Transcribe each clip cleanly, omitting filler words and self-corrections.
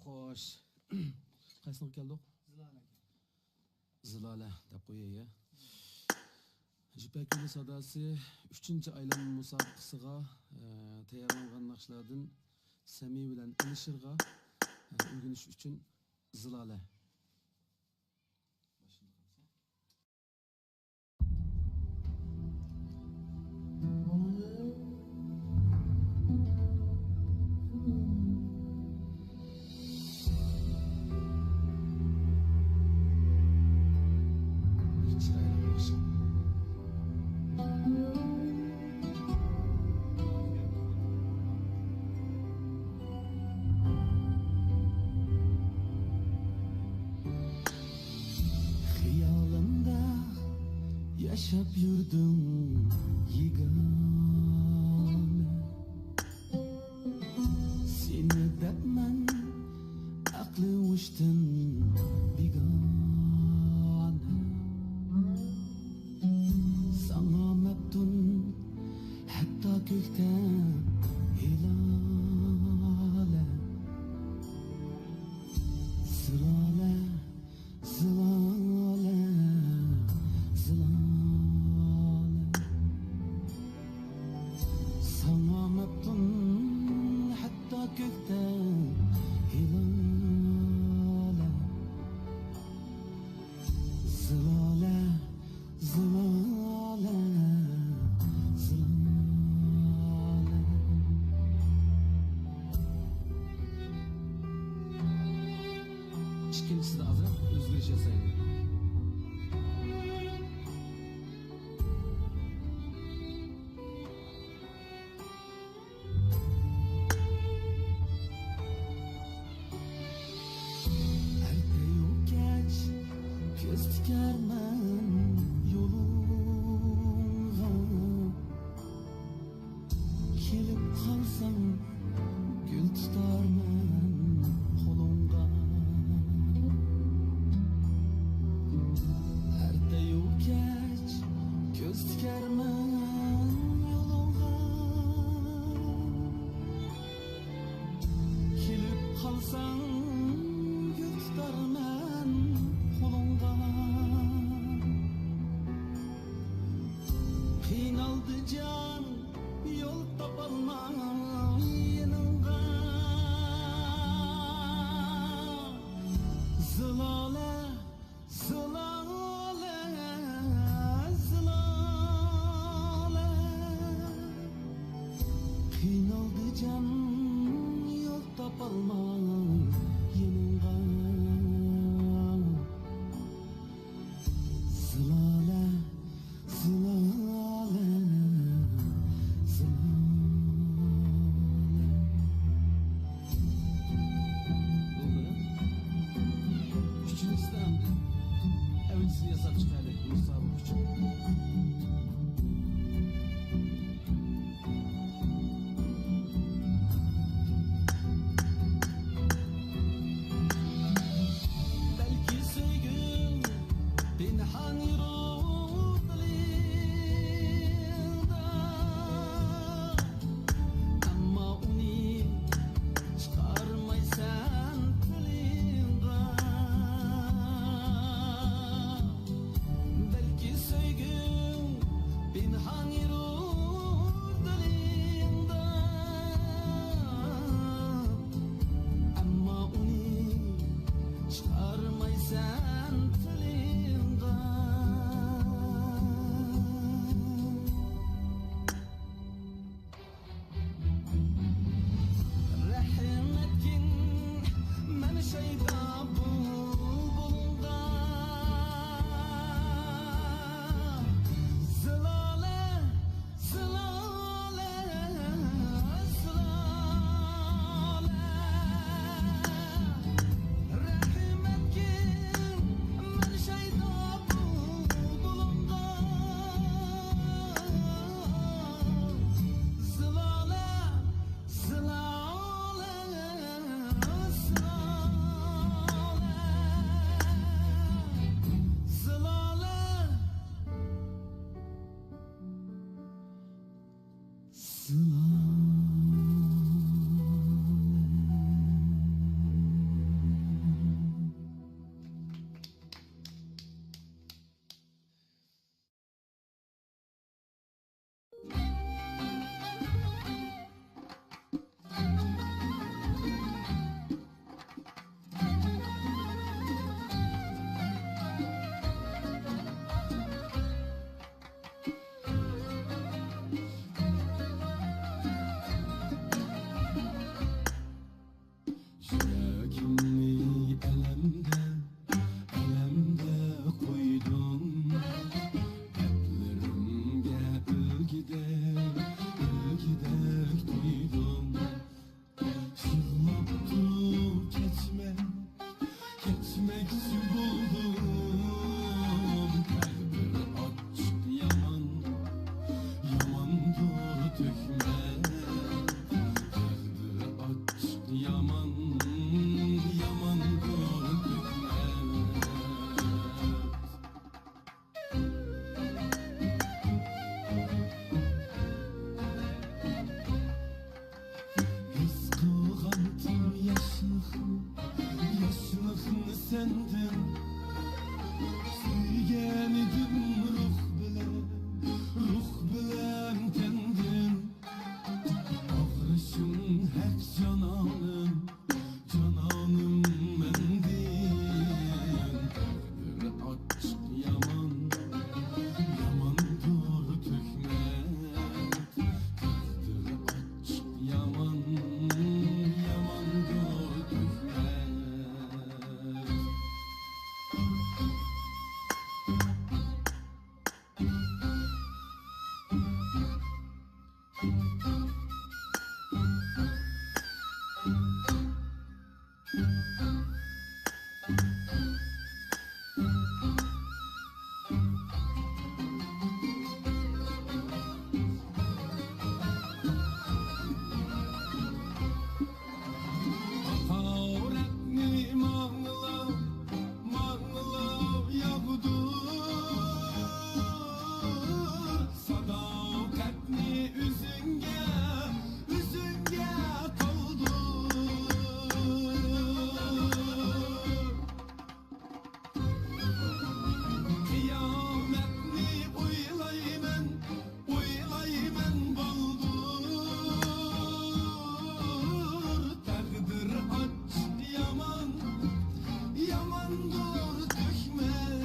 Xo'sh. Qaysini keldik? Zilale. Zilale deb qo'yay. Jipak yo'li sadasi 3-aylanma musobaqasiga tayyorlangan naqshlardan Sami bilan Alishirga o'rganish uchun Zilale. Yaşap yurdum yegane Seni depmen aklı uçtun bigane Sana meftun hatta gökten hilale Zilale, zilale, zilale Sana meftun hatta gökten hilale Zilale, zilale, zilale İkincisi de azı özgürüş yasaydı. Göz tikermen yoluna Kelip kalsam gül tutarmen kolunga Erde yok geç göz tikermen yoluna Kelip kalsam gül tutarmen kolunga Kıynaldı can yol tapalmam yanınga Zilale, zilale, zilale Kıynaldı can yol tapalmam yanınga Zilale, zilale, zilale Oldu. Üçüncüsü de amca. Evvelcisini yasak çıkardı. Musabık için. Belki sevgim pinhan yurtlarında Ama onu çıkarmaysan tilinden Belki sevgim geçmekçi buldum. Her bir aşk yaman, yamandır tükmen. Her bir aşk yaman, yamandır tükmen. Kıskandım yaşlıkını sendin. Sevgenidim ruh bilen kendin. Ağrışın hep cananım mendin. Bir aşk yaman, yamandır tükmet. Bir aşk yaman, yamandır tükmet. Öğretni mağlav yağdur. Sadakatni üzünge toldur. Kıyametni uylayman baldur. Takdir aç yaman, yamandır tükmen.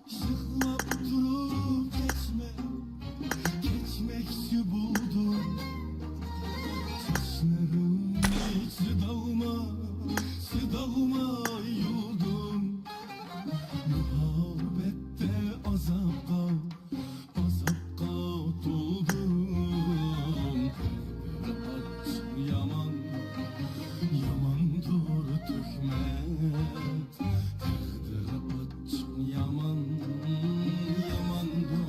Şıklap durup geçmekçi buldum. Saçlarım sıdalma yudum. Muhabbette azapka tuldum. Bir aşk yaman, yamandır tükmet. Bir aşk yaman, yamandır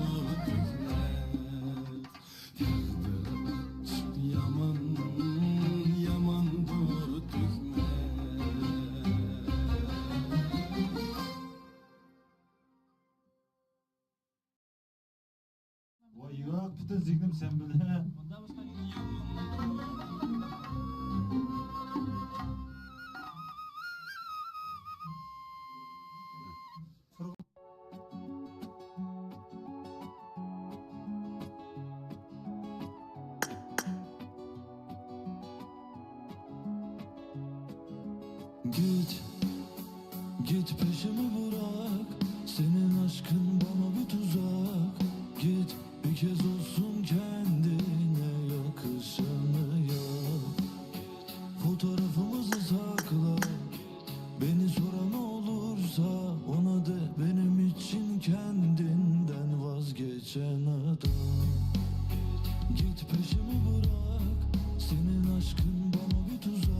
tükmet. Bir aşk yaman, yamandır tükmet. Vay yok bütün zihnim sen bile. Ondan başka Git peşimi bırak. Senin aşkın bana bir tuzak. Git bir kez olsun kendine yakışanı yap. Fotoğrafımızı sakla. Beni soran olursa ona de benim için kendinden vazgeçen adam. Git peşimi bırak. Senin aşkın bana bir tuzak.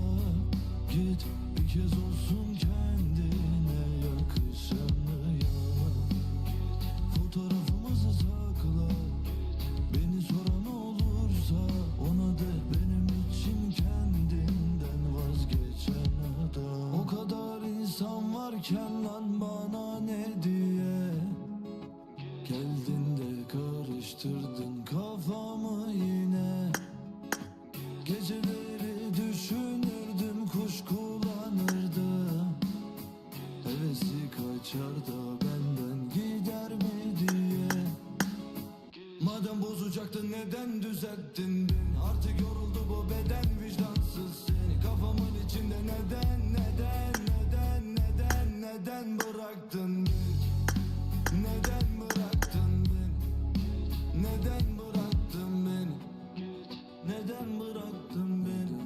Git bir kez olsun kendine yakışanı yap. Fotoğrafımızı sakla. Beni soran olursa ona de benim için kendinden vazgeçen adam. O kadar insan varken lan bana ne diye geldin de karıştırdın kafamı yine. Geceleri düşünürdüm, kuşkulanırdım. Hevesi kaçar da benden gider mi diye. Madem bozacaktın neden düzelttin beni? Artık yoruldu bu beden, vicdansız seni. Kafamın içinde neden bıraktın beni? Neden bıraktın beni? Neden bıraktın beni? Neden bıraktın beni?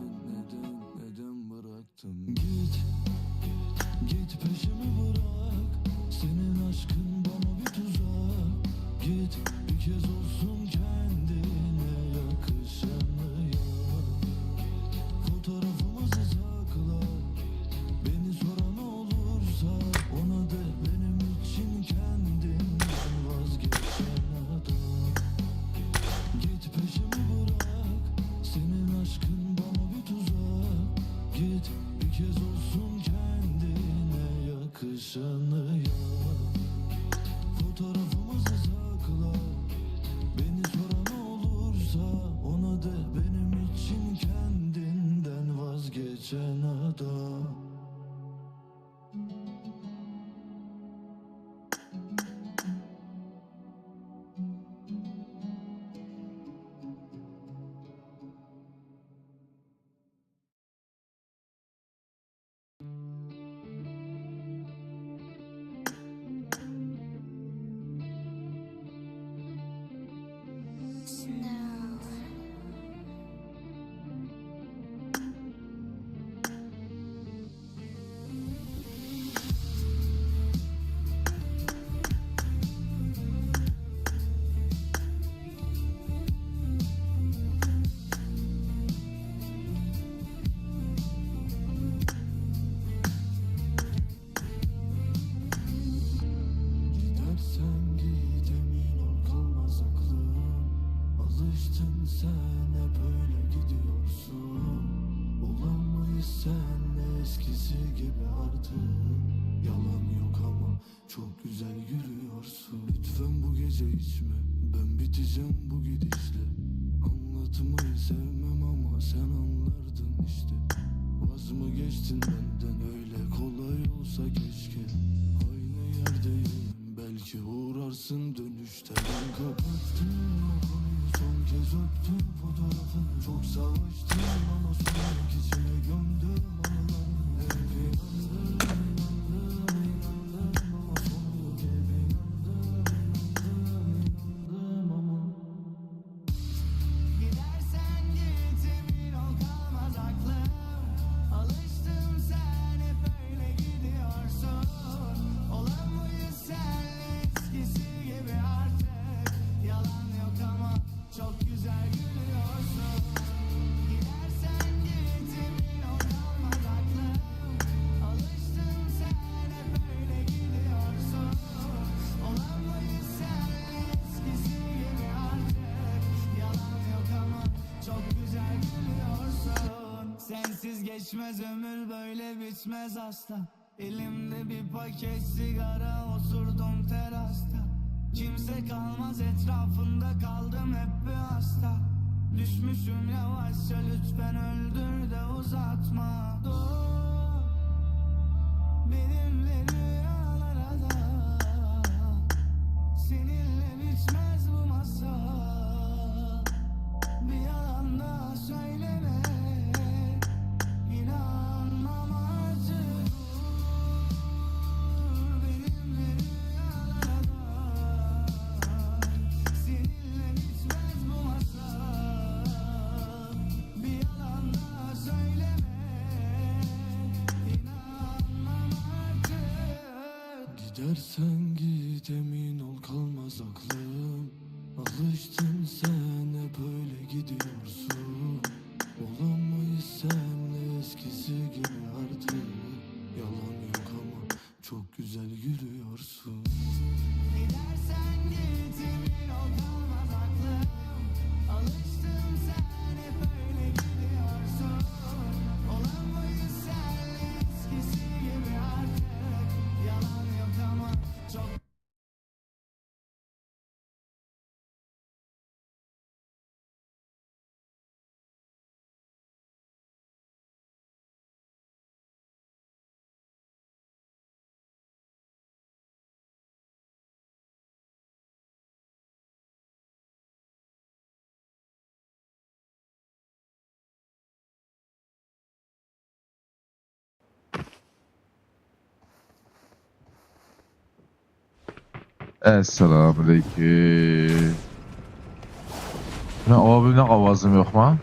Neden bıraktın? Git peşimi bırak. Senin aşkın bana bir tuzak. Git Alıştın sen hep öyle gidiyorsun. Olamayız senle eskisi gibi artık. Yalan yok ama çok güzel yürüyorsun. Lütfen bu gece içme, ben biteceğim bu gidişle. Anlatmayı sevmem ama sen anlardın işte. Vaz mı geçtin benden, öyle kolay olsa keşke. Aynı yerdeyim, belki uğrarsın dönüşte. Ben kapattım o konuyu, son kez öptüm fotoğrafını. Çok savaştım ama sonra içine gömdüm anılarını. Hep inandım ama sonu yok. Hep inandım ama. Gidersen git, emin ol kalmaz aklım. Alıştım sen hep öyle gidiyorsun. Olamayız senle eskisi gibi artık. Yalan yok ama çok güzel gülüyorsun. Gidersen git, emin ol kalmaz aklım. Alıştım sen hep öyle gidiyorsun. Olamayız senle eskisi gibi artık. Yalan yok ama çok güzel gülüyorsun. Sensiz geçmez ömür, böyle bitmez asla. Elimde bir paket sigara, oturdum terasta. Kimse kalmaz etrafında, kaldım hep bir hasta. Düşmüşüm yavaşça, lütfen öldür de uzatma. Dur benimle rüyalara da. Seninle bitmez bu masal. Bir yalan daha söyleme, İnanmam artık. Benimle rüyalara dal. Seninle bitmez bu masal. Bir yalan daha söyleme, İnanmam artık. Gidersen git, emin ol kalmaz aklım. Alıştın sen hep öyle gidiyorsun. Olamayız senle eskisi gibi artık. Yalan yok ama çok güzel yürüyorsun. Gidersen git, emin ol kalmaz aklım. Alıştım sen hep öyle gidiyorsun. Olamayız senle eskisi gibi artık. Yalan yok ama çok. Esselamualeyküm. Ne abimden avazım yok mu?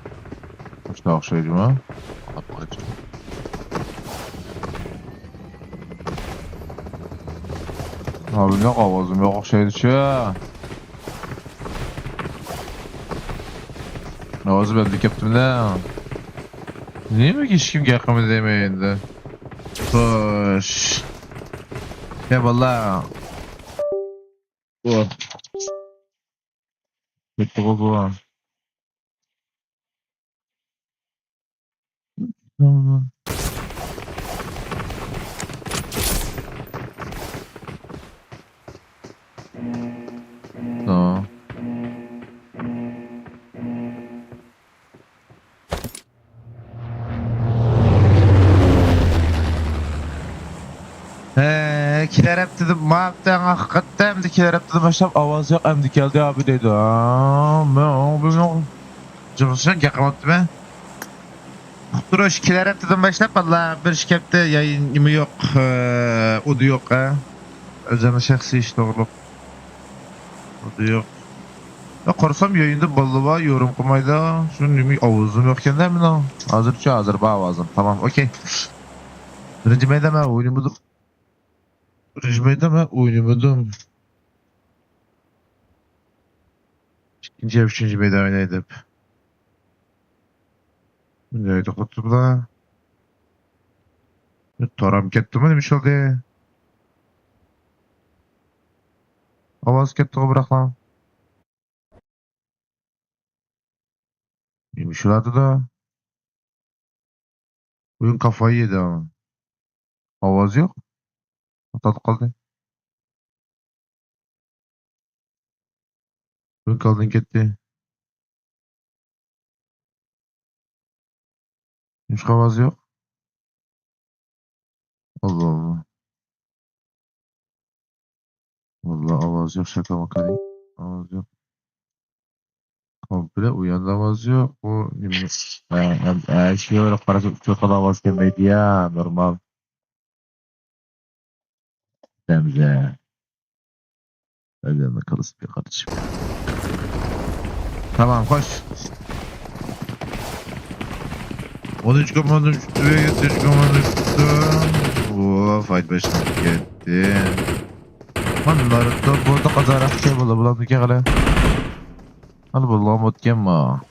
Hoşta okşayıcı mı? Abicim. Abimden avazım yok okşayıcı ki. Ne avazı ben dikeptim lan. Niye mi hiç kim yakımı demeyindi? Hoş. Ya valla. Bu. Bitti bu. Tamam. Tamam. Kiler hep dedim, mabden hakikaten hem dikiler hep dedim, başlam avaz yok hem dikeldi abi dedi. Ben abim cıvışan yakamattı be. Dur o şikiler hep dedim başlap valla bir şikayette yayın mı yok, o da yok ha. Özene şahsi iş doğruluk. O da yok. Ya korsam yayında ballıva yorum kumayda, şunun nimi avuzum yokken değil mi lan? Hazır bağ avazım, tamam okey. Birinci meydeme oyunumudum. Rejimeyde oynamadım. İkinci üçüncü meyde oynaydım. Neydi kutupla? Toram ketdi mi demiş oldu? Avaz ketdi o bırak lan. Şurada da. Oyun kafayı yedi ama. Avaz yok. Tat kaldı. Oyun kaldın gitti. Hiç avaz yok. Allah Allah. Vallahi avaz yok, şaka maka değil. Avaz yok. Komple uyandı, avaz yok. Bu şey olarak parası çok avaz gelmeydi ya. Normal. Demze. Öyle mi kalırsın bir kardeşim. Tamam koş. 13 komando üstüye getir komando üstü. Oo fight başına gitti. Manlar da burada kazarak şey buldu. Bulandı ki gale. Al buldum otken ma.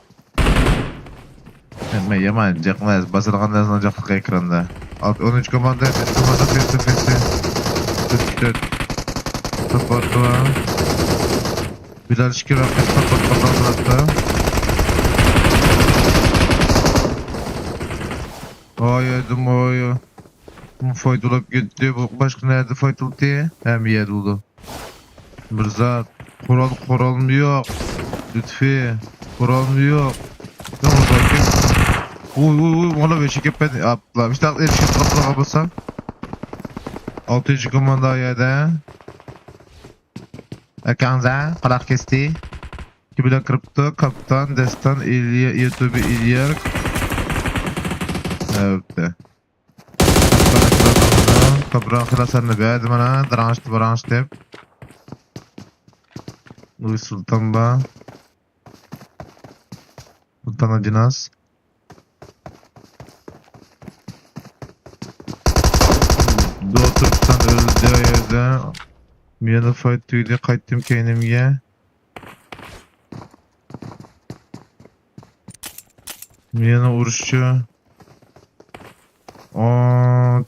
Ama yaman cakmaz. Basılgan da sanacaklık ekranda. 13 komando 13 komando fesi fesi. Tüt. Kapattı. Bilal şikir arkadaş kapattı. Yedim oy. Faydalıp gitti. Başka nerede faydalı diye? Hem yer oldu. Mirza kural mı yok? Lütfi kural mı yok? Ne oldu bakayım? Uy ona beşik hep ben atla. İşte erişim atla kapısa. 6. komanda yerde. Ekanza kulak kesti. Kibila kripto kaptan destan İlya YouTube İlyar. Evet. Kabran kılasarını beğendim ana. Branş deyip. Uy Sultan ba. Sultan Acınaz. Doğu Türkistan öldüğü yerde. Miyada fight tüydü. Kayttım kendimge. Miyana uruşçu.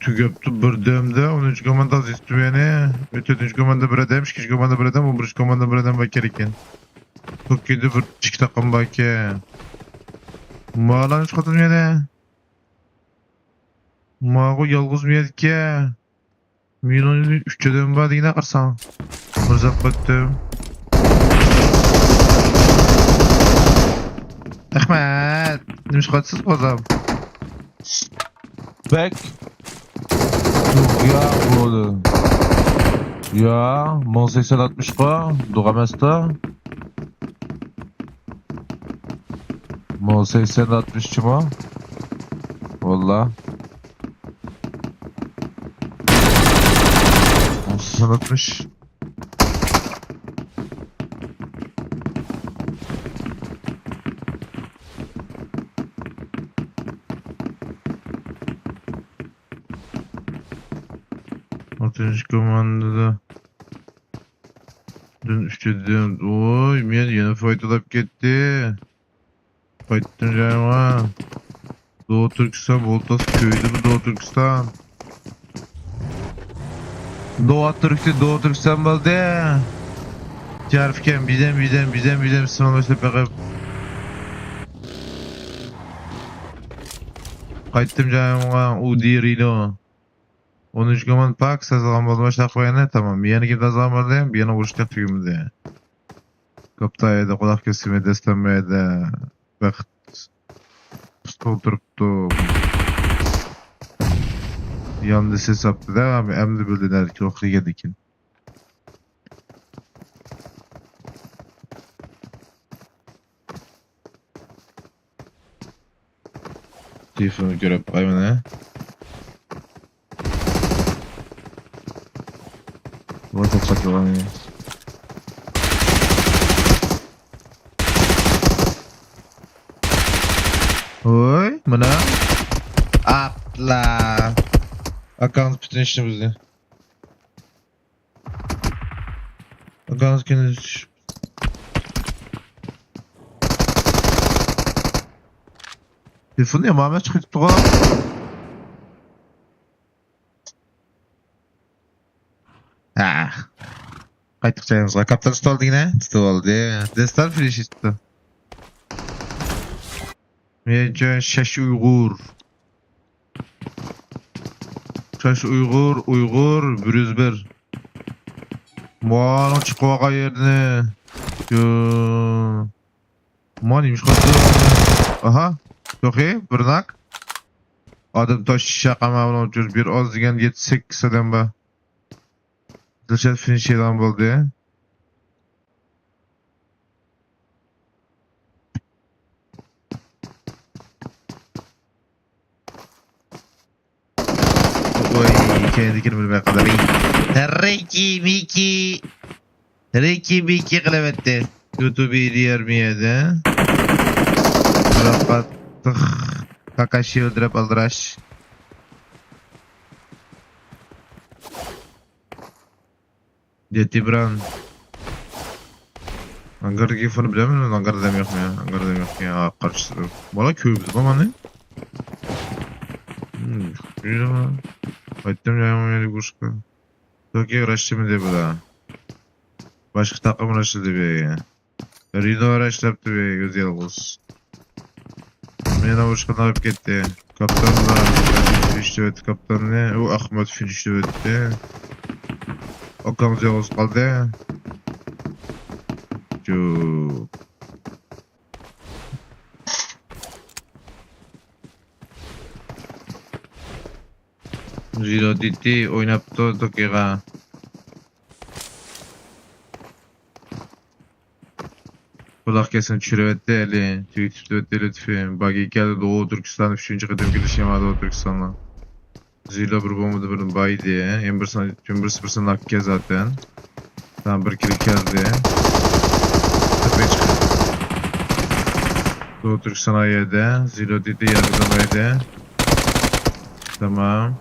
Tügöptü bir demde 13 komanda az istüyeni. 3. komanda bir edem, 2. komanda bir edem, 11. komanda bir edem bakar iken. Çok kedi bir çift takım bakar. Mağlan üç kadın yine. Mağı yalğız mı yedik ya? Milyon 3 edem var yine karsan. Mırzak baktım. Ahmet, demiş katsız kozam. Bek. Ya oldu. Ya 1860 ko Dugamesta. 1860 çıma. Valla. 1860. Ateş komandada. Dün üçteden. Oy men yine faydalanıp gitti. Faydalan canıma. Doğu Türkistan Voltas köyüdü bu Doğu Türkistan. Doğu Türkistan balde. Jarfiken bizden sınavlaştı pekip. Kayttım canıma Udirilo. 13 komand pak sazılan bolmaşta koyana tamam. Bir yana gibi azam var diye bir yana vuruşta tüyümde. Kaptayda kulak kesime destemeyde. Vakt stolturuptu. Yandı ses yaptı da abi emdi bildiler ki okri gedikin. Telefonu görüp aymanı. Вот так saklanıyor. Oy, mana atla. Akant bütün işimizde. Akant kendisi. Telefonu ya Mehmet çıkıp tuğa. Qaytıq çayımızға. Kaptan tutu oldu yine. Tutu oldu. Destan finish tuttu. Mece şaş Uygur. Şaş Uygur, bürüzber. Muan açık vaka yerini. Yo. Muan imiş katı. Aha. Çok iyi, bırnak. Adım taş şakama bunu uçur. Bir az degen 7-8 adam ba. Dilşat finish elan boldu. Oy, kendikini bilmeye kadar iyi. Ricky Miki kılavetti. YouTube'u diyermeyedi. Bırakattık. Kakashi öldürüp aldıraş. Jeti Brown. Angar'daki fonu biliyor musun? Angar'da dem yok mu ya? Angar'da dem yok mu ya? Karıştırdım. Valla köyümüz ama ne? Güzel ama. Bayttem yayma yeri kuşka. Tokyo uğraştı diye bu da. Başka takım uğraştı diye ya. Rido uğraştı diye göz yalgız. Mena uğraşkan alıp gitti. Kaptan da finişti öttü kaptan ne? O Ahmet finişti öttü. Okamız yalgız kaldı. Çok. Zero Diti oynaptı Tokyo'ga. Kulak kesin çürüvetti eli. Twitter'da öttü lütfen. Bagi geldi Doğu Türkistan 3. kadem gelişimi Doğu Türkistan'la. Zero bir bomba da bir bay diye. Emberson 1-0'sın hakkı zaten. Tam bir kere geldi. Tepeye çıkıyor. Doğu Türkistan ayede. Zero Diti yargılamaydı. Tamam.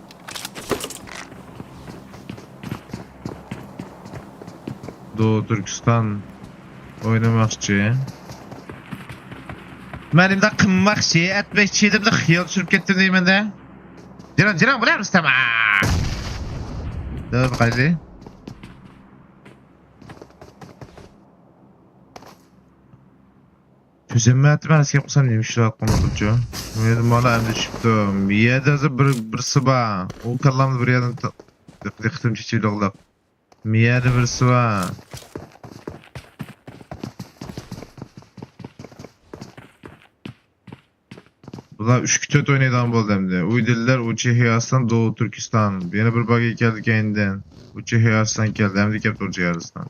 Doğu Türkistan oynamakçı. Benim de kımmakçı, etmekçiydim de xiyal sürüp kettim deyim de. Ciran bu ne Rüstem? Dur bakalım. Çözümü etmem eski yapmasam neymiş şu aklıma durcu. Benim bana hem de çıktım. Miyede bir sıba. O kallamda bir yerden dıktım çiçeği oğlak. Miyede bir sıva. Bunlar 3 kütöt oynaydan bol demdi. Uydiller Uçi Hiyas'tan Doğu Türkistan. Yine bir bagi geldi kendinden. Uçi Hiyas'tan geldi. Hem de kep Uçi Hiyas'tan.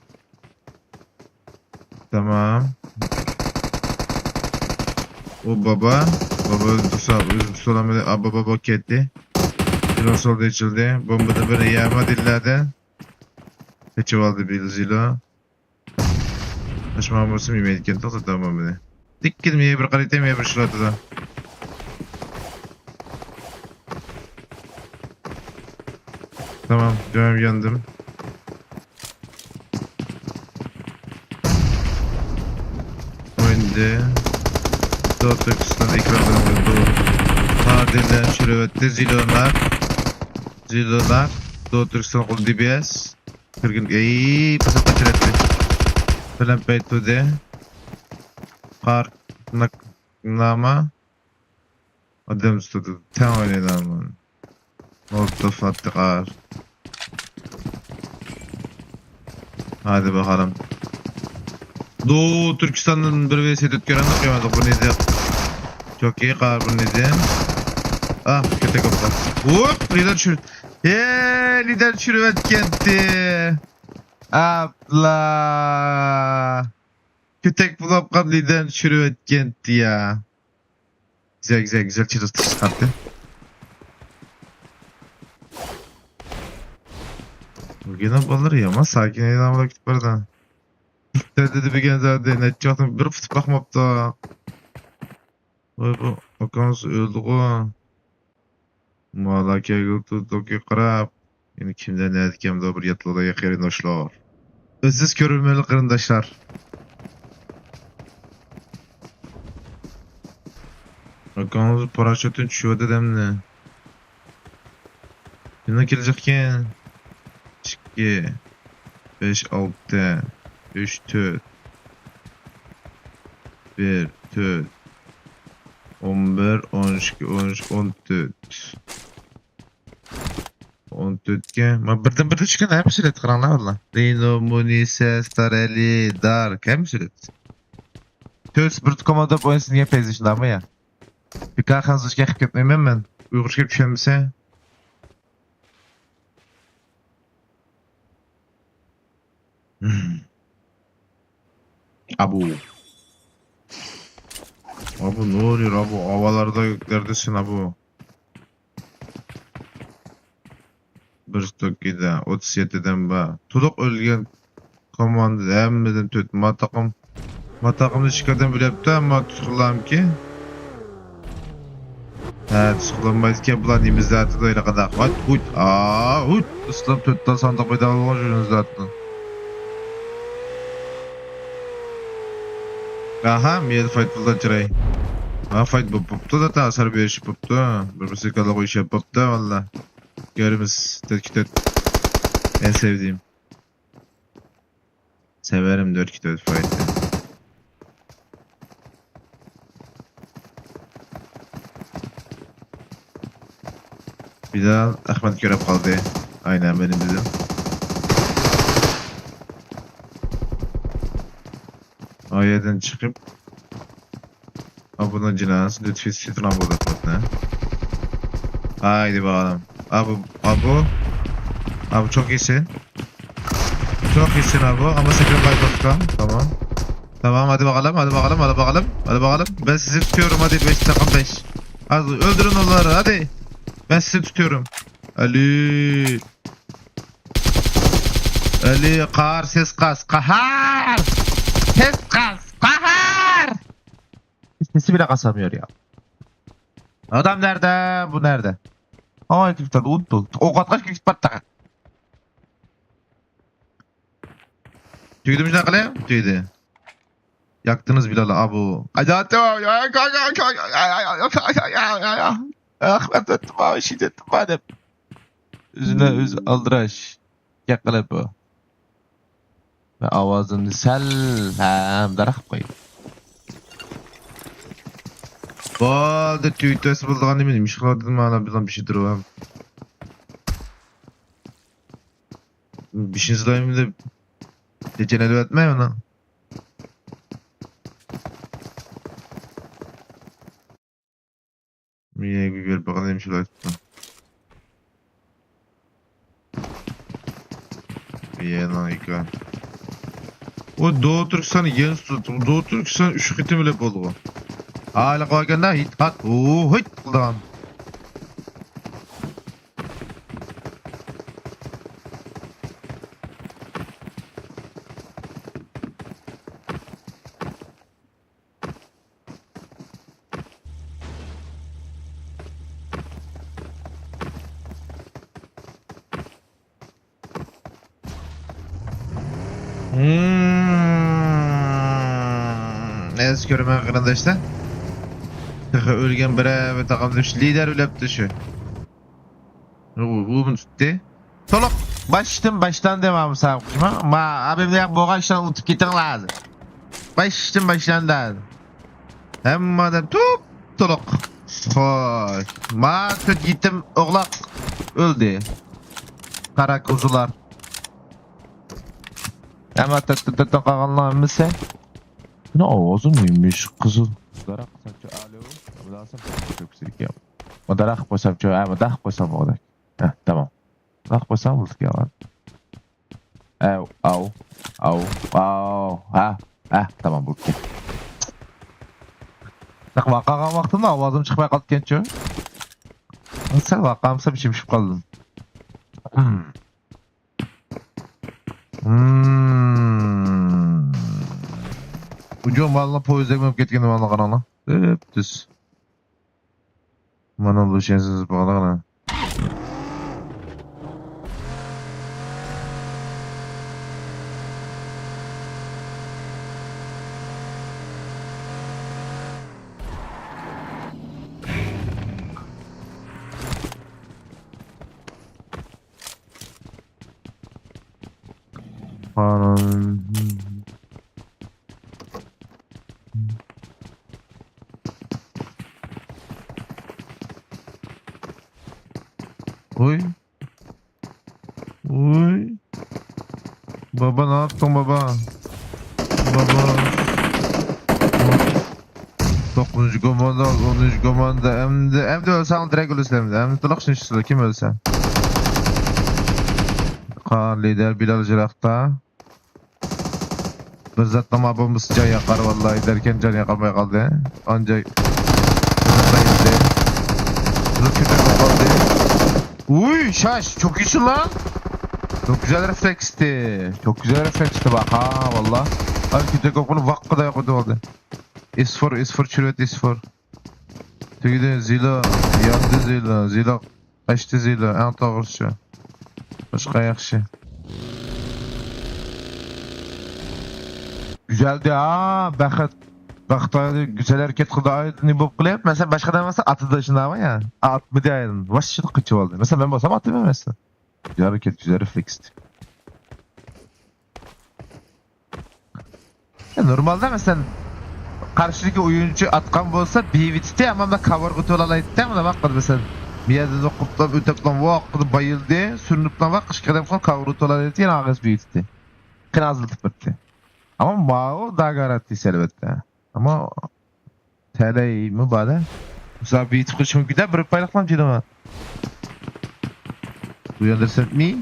Tamam. O baba. Baba solamede. Baba ketti. Zilo solda içildi. Bombada böyle yağma dillerden. Peçevaldı bir zilo. Aşmağım olsun yemeği kendi tatlı tamam beni. Dik gidmeye bir kalitemeye bir şurada da. Tamam, devam yandım. Oyunda Doğu Türkistan ekranlarında Doğu Tadilen şürüvette Zilonar Doğu Türkistan kul DBS Kırgın pasat kaçıretti Falan peytude Kar Nama Adam tutudu Tam oynaydı ama Molotof attı kar Hadi bakalım. Doğu Türkistan'ın bir vs4 gören bakıyorduk bu neydi? Çok iyi kar bu neydi? Ah kötü kapıda. Hop lider çürüt. Lider çürüvet gitti. Abla. Kötek bulapkan lider çürüvet gitti ya. Güzel çırıstı çıkarttı. Gene balır ya ama sakin eylem vakit barda. Dedi bir genzerde net yaptım bir fıtıp bakmaptı. Vay bu okanız öldü o. Malaka gültü doki qarab. Yani kimden ne edikemde bir yatlıda yakirin hoşlar. Özsüz körülmeli kırındaşlar. Okanız paraşütün düşüyor dedemle. Kimden gelecekken? 2 5 6 3 4 1 4 11, 12, 13, 14. 14'ke. Ma birden bir çıkan hem süret kıranlar valla. Dino, Munise, Stareli, Dark hem süret. Töz bir komada oynasın niye pezişin ama ya. Bir kalkanız uçka yakıp gitmeyeyim ben. Uygur çıkıp düşenmişse. Abu. Abu ne oluyor abu? Havalarda göklerdesin abu. Bir stok gide 37'den ba. Tuduk ölgen komanda hemmeden töt mataqım. Mataqımda şikadan bilepti ama tutuqlam ki. Ha tutuqlanmayız ki bulan imizatı da öyle kadar. Hut hut. Aa hut. Islam tötten sandık payda olgan jürünüz zaten. Aha, miyel fightfuldan çıray. Ha fight bu poptu da ta asar bir iş poptu. Bir musikalı koyuş yapıptı valla. Görümüz tetkit et. En sevdiğim. Severim 4-2-4 fight'ı. Bir daha Ahmet görev kaldı. Aynen benim dedim. Ayeden çıkıp abone cinası lütfi sitran burada ne? Haydi bakalım. Abi çok iyisin. Çok iyisin abi ama sakın kaybetme. Tamam. Tamam hadi bakalım. Hadi bakalım. Ben sizi tutuyorum hadi 5 takım 5. Hadi öldürün onları hadi. Ben sizi tutuyorum. Ali kahar ses kas. Kahar. Ses kas. Kahar. Sesi bile kasamıyor ya. Adam nerede? Bu nerede? Aa ekipten unuttu. O kadar ekip battı. Tüydüm şuna kalem? Tüydü. Yaktınız Bilal'ı abu. Hadi ya. Ahmet ettim abi şiddetim madem. Üzüne üz aldıraş. Yakala bu. Ve avazını sel hem darak koy. Balda tüytösü bulduğun eminim. İşgal dedim hala bizden bir şeydir o hem. Bir şey sırayım da deceneli etme ona. Bir ver bakalım şöyle tuttum. Bir lan ikon. O Doğu Türkistan'ı yeni tuttum. Doğu Türkistan 3 kıtım ile bolu. Hala koyganlar hit kat. Oo hit lan. Ez görümen arkadaşlar. Ölgen bire ve takım demiş lider ölepti şu. Bu bunu tuttu. Soluk baştan devamı sağlıkçıma. Ama abim de boğa işten unutup gittin lazım. Baştan da. Hem madem soluk. Hoş. Ma kötü gittim oğlak öldü. Kara kuzular. Ama tık kalanlar mısın? Ne ağzı mıymış kızıl? Darak saçı alo. Ama daha sonra çok silik ya. O darak posam çoğu ama darak posam o da. Heh tamam. Darak posam bulduk ya lan. Au. Ha tamam bulduk. Bak vakagan vaktinde avazım çıkmaya kaldı genççi. Sen vakamsa bir şeymiş kaldın. Ucum valla poyuzda gümüp ketkenim valla kanala. Hep düz. Bana bu şeysiz bağla kanala. Paran. Oy. Oy. Baba ne yaptın baba? Baba. 9. komanda, 10. komanda. Hem de ölsen direkt ölürsen. Hem de tılak şunşusu kim ölsen. Kaan lider Bilal Jirak'ta. Bir zatlama bombası can yakar vallahi derken can yakamaya kaldı. Ancak kötü kaldı. Uy şaş çok iyisin lan. Çok güzel refleksti. Çok güzel refleksti bak ha valla. Abi kötü kokunu vakkıda yapıyordu oldu. S4 çürüvet S4. Tüyde Zila yandı Zila kaçtı Zila en doğrusu. Başka yakşı. Güzeldi ha Bakıt. Bakıtlarda güzel hareket kıldı ne bop kılıp mesela başka da mesela atı dışında ama ya. At mı diyelim. Başka kıçı oldu. Mesela ben basam atı mesela. Güzel hareket güzel refleksti. Ya normalde mesela karşıdaki oyuncu atkan bolsa bivitdi ama da cover kutu olalaydı ama da bak mesela miyazda okuptan ötekten vaqtı bayıldı sürünüpten vaq qışqadan falan cover kutu olalaydı yana ağız bivitdi. Kınazlıtıp bitti. Ama mao da garanti elbette. Ama tele mi bana? Mesela bivitip qışım gider bir paylaşmam dedim ama. Bu yandırsın mi?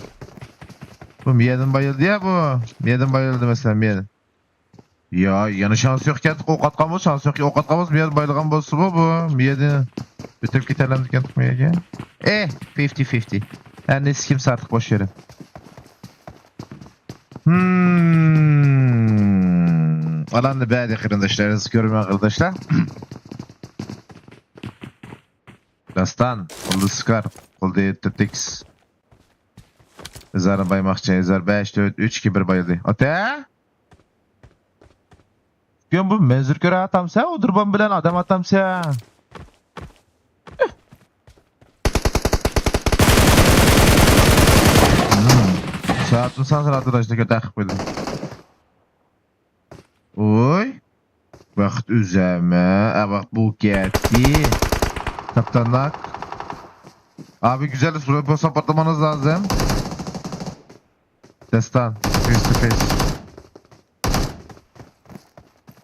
Bu miyadan bayıldı ya bu. Miyadan bayıldı mesela miyadan. Ya yana şans yok ki ok atqanmız şans yok ki ok atqanmız miyad bayılgan bolsa bu miyadi ötüp gitelendik yantmaya 50-50 her neyse kimse artık boş yere alanı bədi arkadaşlarınız görme arkadaşlar Dastan oldu skar oldu TTX Ezarın baymakçı Ezar 5-4-3-2-1 bayıldı ate Gün bu menzur göre atamsa o durban bilen adam atamsa. Saatun sansın arkadaşlar kötü akıp koydum. Oy. Vakit üzerime. Bak bu geldi. Kaptanlar. Abi güzel bir sapatlamanız lazım. Destan. Face to face.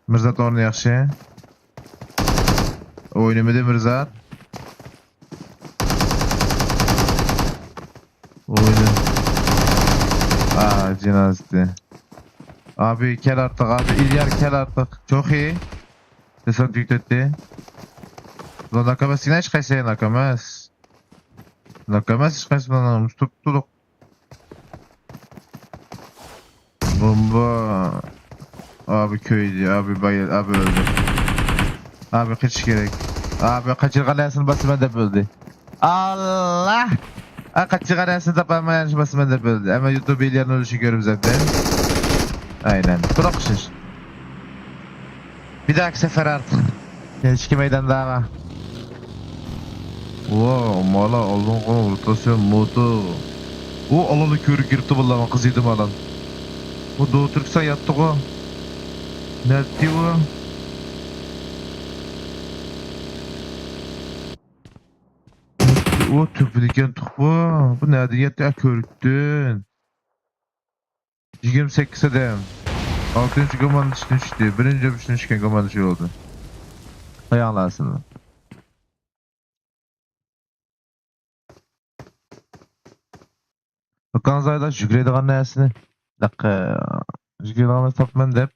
Mirzat ornu yaxshi. O'ynamidi Mirzat. Oyunu. Cenazeti. Abi kel artık abi. İlyar kel artık. Çok iyi. Desant yükletti. Lan nakamas yine hiç kaysaya nakamas. Nakamas hiç kaysaya nakamas. Tuttuk. Bomba. Abi köydü, abi bayıl, abi öldü. Abi kaç gerek. Abi kaçırgan yansın basıma da öldü. Allah! Kaçırgan yansın tapamayan basıma da öldü. Ama YouTube ilyanın ölüşü görüm zaten. Aynen. Bırakışır. Bir dahaki sefer artık. Geçki meydan daha var. Wow, mala aldın konu rotasyon modu. O alanı körü girip tıbıllama kızıydım alan. O Doğu Türkistan yattı o. Nerede bu? O tüpülüken tuk bu. Bu nerede yattı körüktün. 28 adam. 6. komanda düştü. 1. düştükken komanda şey oldu. Ayağlarsın. Bakan zayda şükrediğin neyesini? Dakika. Şükrediğini tapman dep.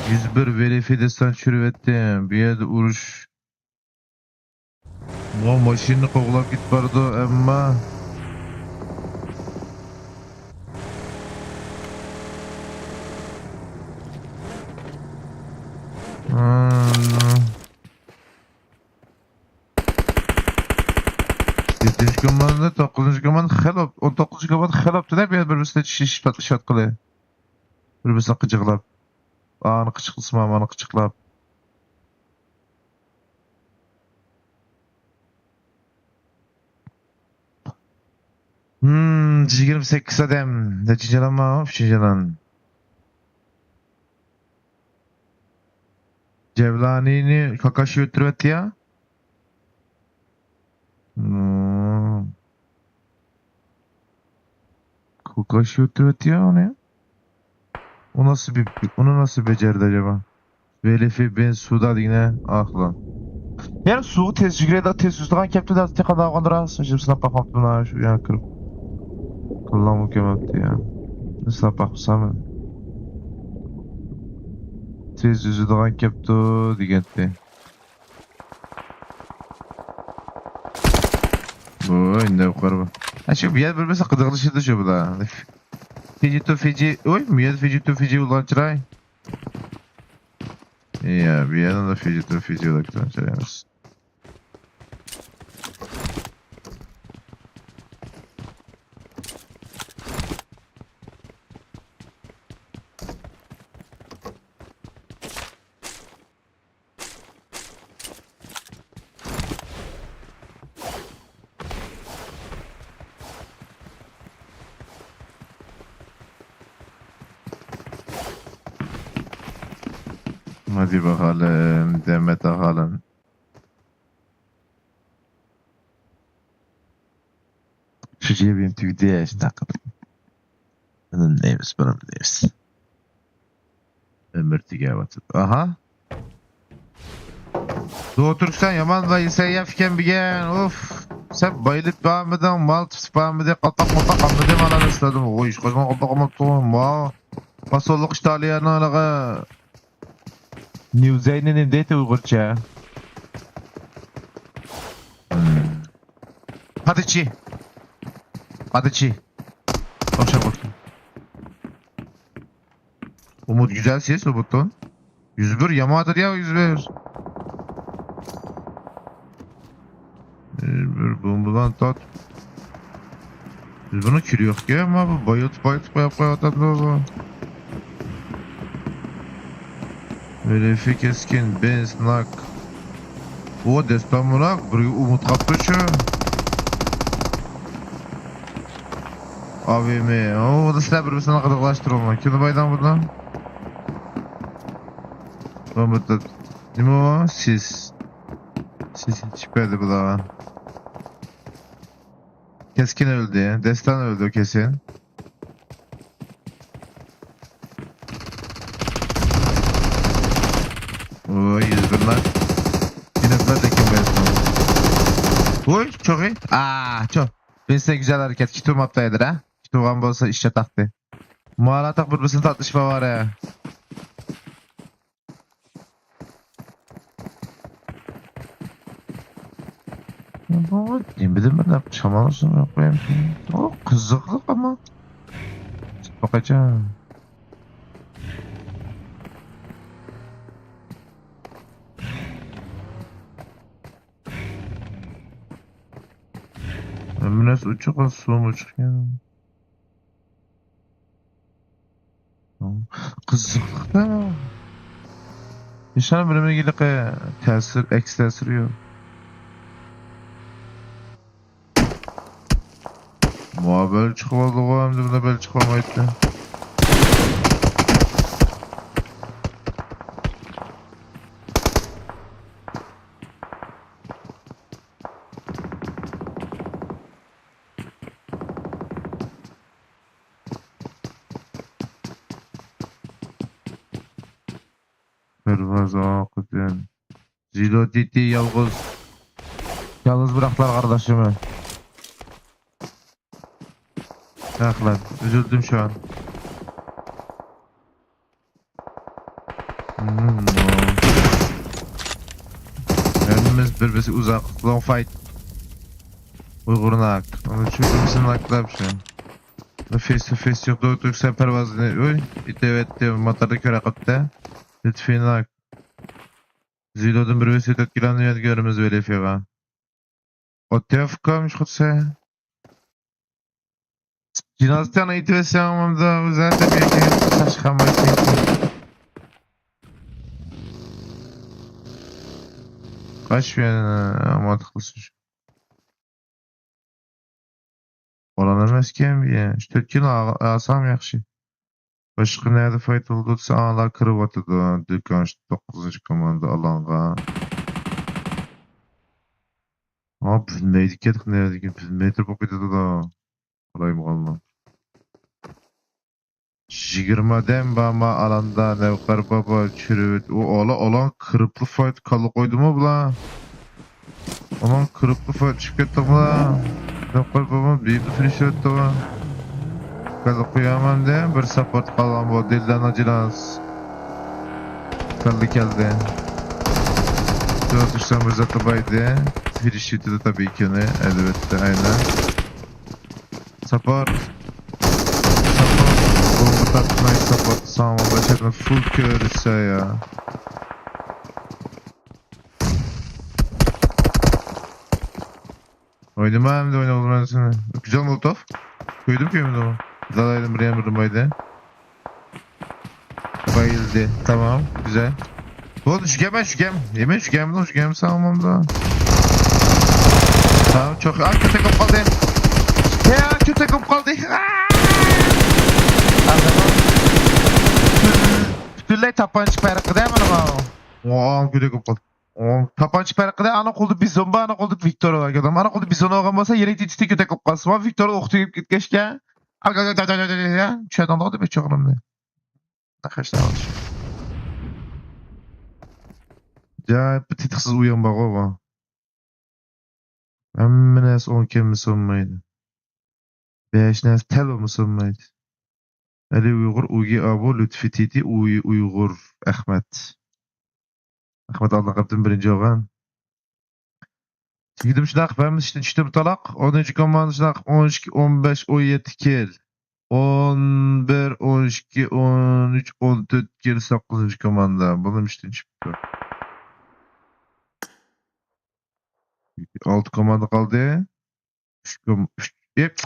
101 verifidesiyon çürüvettim. Bir yerde uruş. O maşinini koğulap git bardı emma. Yettinci komanda, 9. komanda xelop, 19. komanda xeloptu da bir birbirine şiş patlaşat qılıyor. Birbirine qıcıqlap. Anı qıcıqlısın, anı qıcıqlap. 28 adam. Neçinci lan mı? 3. lan. Cevlani'ni Kakashi ötürüp ya. Kukaşı ötüyor onu ya. Onu nasıl becerdi acaba? Velifi ben suda yine ah lan. Yani suğu tez jigreda tez yüzden kepti de tek kadar kandıras. Şimdi sınıf bakmak buna şu yani kırıp. Kullan mükemmeldi ya. Sınıf bakmışsam. Tez yüzden kepti diyetti. Oy ne yukarı bak. Ha şu bir yer böyle mesela kıdırlaşırdı şu bu da. Fiji, oy mu yer Fiji ulan çıray. Ya bir yerden de Fiji olarak da çıraymış. Hadi bakalım Demet bakalım. Şuraya benim TV'de işte. Benim neyimiz benim neyimiz. Ömür tigavatı. Aha. Doğu Türkistan yaman da seyyafken bigen of. Sen bayılıp bağımıdan mal tutup bağımıdan kaltak kalmadım alan istedim. Oy iş koşman kaltak kalmadım. Ma. Pasolluk işte aliyana alağa. New Zealand'in dete Uygurca. Hadi çi. Koşa bakayım. Umut güzel ses Umut'un. 101 yamadır ya 101. Bir bombadan tat. Biz bunu kiri yok ya ama bu bayılt bayıltan da bu. Öyle keskin ben snak. O destan burak bir umut kaptı şu. AVM. O da silah birbirine kadıklaştırılma. Kimi baydan buradan? Bombadan. Ne mi o? Siz çıkardı bu da. Keskin öldü. Destan öldü o kesin. Oy 101'ler. Yine de kim ben. Oy çok iyi. Çok. Ben size güzel hareket. Kitu maptaydır ha. Kitu kan bolsa işe taktı. Muhalatak birbirine tartışma var ya. Ne bileyim ben de şamanısın yok benim. O kızıklık ama. Bakacağım. Biraz uçuk var, suum uçuk yani. Kızıklık da. Nişan bölümüne gelip tesir, eks tesiri yok. Böyle çıkmadı o hem de böyle çıkamaydı. Pervaz akıtın. Zilo Titi yalnız bıraktılar kardeşimi. Bak lan üzüldüm şu an. Hepimiz birbirisi uzak. Long fight. Uygur'un hak. Onu çünkü haklar bir şey. Face to face yok. Doğru Türksen pervazını. Oy. Evet diyor. Matarda köre kattı. Lütfen hak. Zilo'dun bir vesile etkilendiğini görümüz böyle fiyaga. Otevkamış kutsa. Cinazdan eğitim sevmemde zaten bir iki saçkamayı çekti. Kaç bir mantıklısın şu. Olan emesken bir ya. İşte kilo alsam yakşı. Başka nerede fayda olduysa ağlar kırıp atıdı. Dükkan 9. komanda alanga. Ama bilmeydik yedik nerede ki. Bilmeydik bakıydı da. Olayım kalma. 20'den bama alanda Nevkar baba çürüt. O olan kırıplı fight kalı koydu mu bula? Olan kırıplı fight çıkarttı bula. Nevkar baba bir finish etti bula. Kalı koyamam de bir support kalan bu dilden acılans. Kalı geldi. Dört düşten bir zatı baydı. Finish etti de tabii ki ne? Elbette aynen. Support. Bomba tatmayı support sağlam başarılı full körüse ya. Oynama hem de oynamadım ben seni. Güzel Molotov. Koydum ki onu. Dalaydım buraya vurdum. Bayıldı. Tamam. Güzel. Oğlum şu gem. Yemin şu gem sağlamam da. Tamam çok. Ay kötü kapı kaldı. Ya kötü kapı kaldı. Tülley tapanç perkı değil mi ama? Oo kötü kapı kaldı. Tapanç perkı ana koldu bizon ba ana koldu Victor olarak adam. Ana koldu bizon olgan bolsa yere titiste kötü kapı kalsın. Ama Victor oxtuyup gitkeşke. Çöden oldu be çoğunum ne. Arkadaşlar alış. Ya titiksiz uyan bak o. Emmines 10 kemi sonmaydı. 5 nes telo mu sonmaydı. Ali Uygur Ugi Abu Lütfi Titi Uygur Ahmet. Ahmet Allah kaptın birinci oğan. Gidim şunak ben işte işte talak. 13 komand şunak 12 15 17 kil. 11 12 13 14 kil 9. komanda. Bunun işte çıktı. 6 komanda kaldı.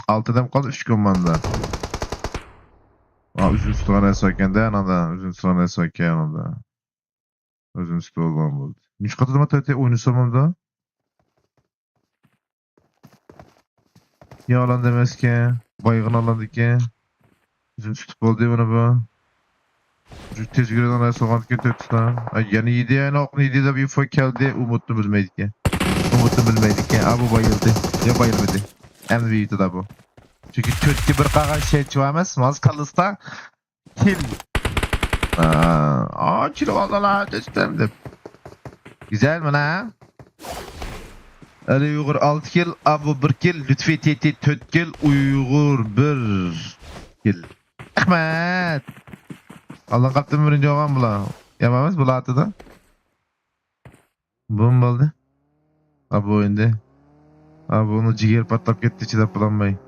6 adam kaldı 3 komanda. Uzun sonra sokken de anada. Uzun sonra sokken anada. Uzun sonra olmam oldu. Niç katıdıma tete oynasam da. Ya alan demez ki. Baygın alandı ki. Uzun futbol diye bana bu. Tez gireden araya soğan kötü lan. Yani yedi yani okunu yedi de bir ufak geldi. Umutlu bilmeydik ki. Umutlu bilmeydik ki. Abi bayıldı. Ya bayılmadı. En büyüğüydü da bu. Çünkü kötü bir kağa şey çıvamaz. Maz kalısta. Kil. Kilo vallahi destemdim. Güzel mi lan? Ali Uygur 6 kil, Abu 1 kil, Lütfi Titi 4 kil, Uygur 1 kil. Ahmet. Allah kaptım birinci oğlan bula. Yamamız bula atıda. Bum oldu. Abu oyunda. Abu onu ciğer patlap gitti çidap bulanmayı.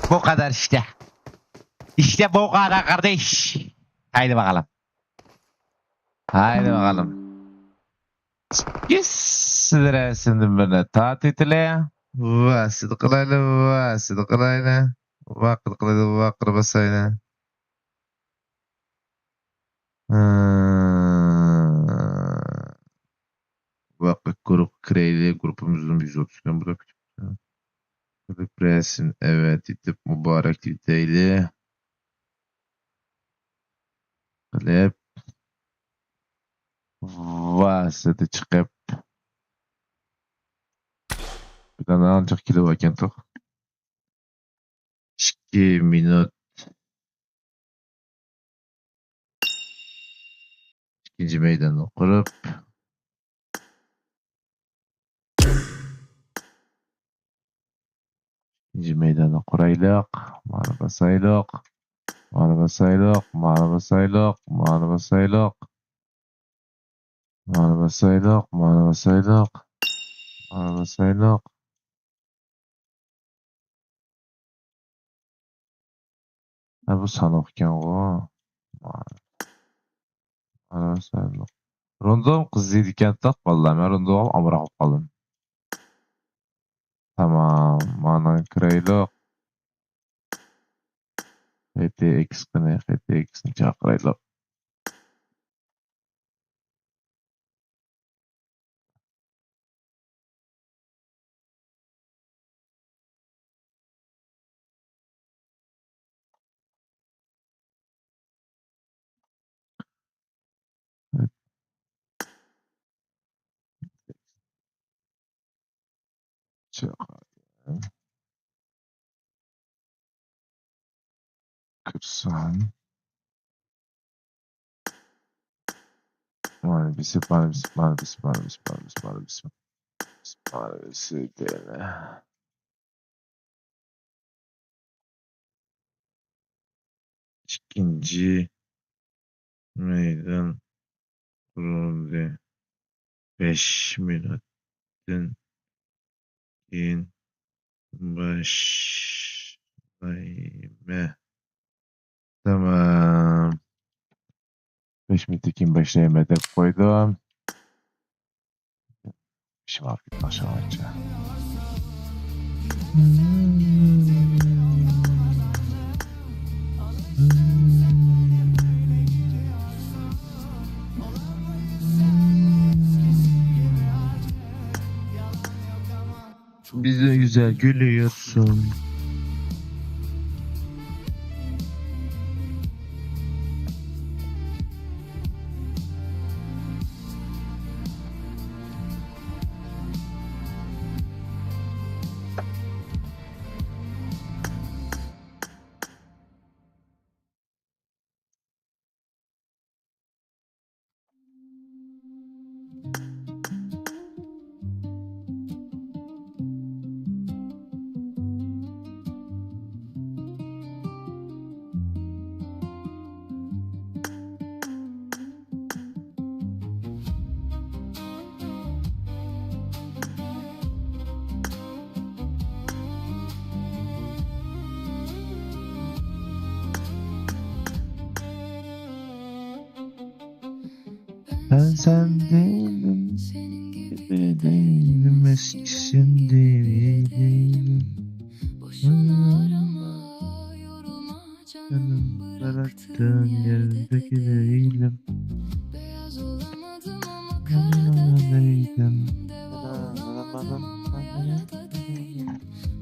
Bu kadar işte. İşte bu kadar kardeş. Haydi bakalım. Haydi bakalım. Sizlere sindim böyle tatile. Vasit kılayla. Vakit kılayla, vakit basayla. Vakit grup kreyli grupumuzun 130'dan bu da küçük. Presin evet itip mübarek titeyli. Klep. Vasıtı çıkıp. Bir tane ancak kilo vaken tok. 2 minut. İkinci meydanı kurup. İkinci meydanı kuraylık. Mağara basaylık. Mağara basaylık. Mağara basaylık. Mağara basaylık. Mağara basaylık. Mağara basaylık. Mağara basaylık. Ha bu sanokken o. Mağara basaylık. Rondom kızıydı kentte vallahi ben rondom amıra kaldım. Tamam. Mana kraylık. HTX kene HTX'ni çakıraylık. Çok. 40. Maalesef deme. İkinci meydan kuruldu. 5 minuttan keyin başlayma. Tamam. 5 minuttan keyin başlayma dep koydum. İşim var git aşağıya. Bize güzel gülüyorsun. Sen değilim, gibi değilim, eskisin değilim. Boşuna arama, yorulma canım, Bıraktığın yerdeki değilim. beyaz olamadım ama karada değilim. Deva olamadım ama yarada değilim.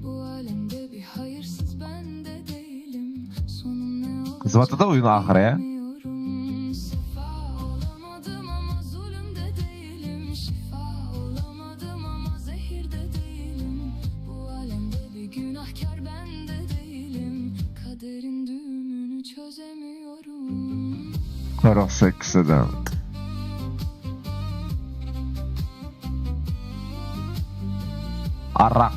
Bu alemde bir hayırsız ben de değilim. Sonum ne olacak Kızıvatı da oyun ahire ya. bilmiyorum. Sefa olamadım ama zulüm de değilim. Şifa olamadım ama zehir de değilim. Bu alemde bir günahkar ben de değilim. Kaderin düğümünü çözemiyorum. Taraf sekseden. Arak.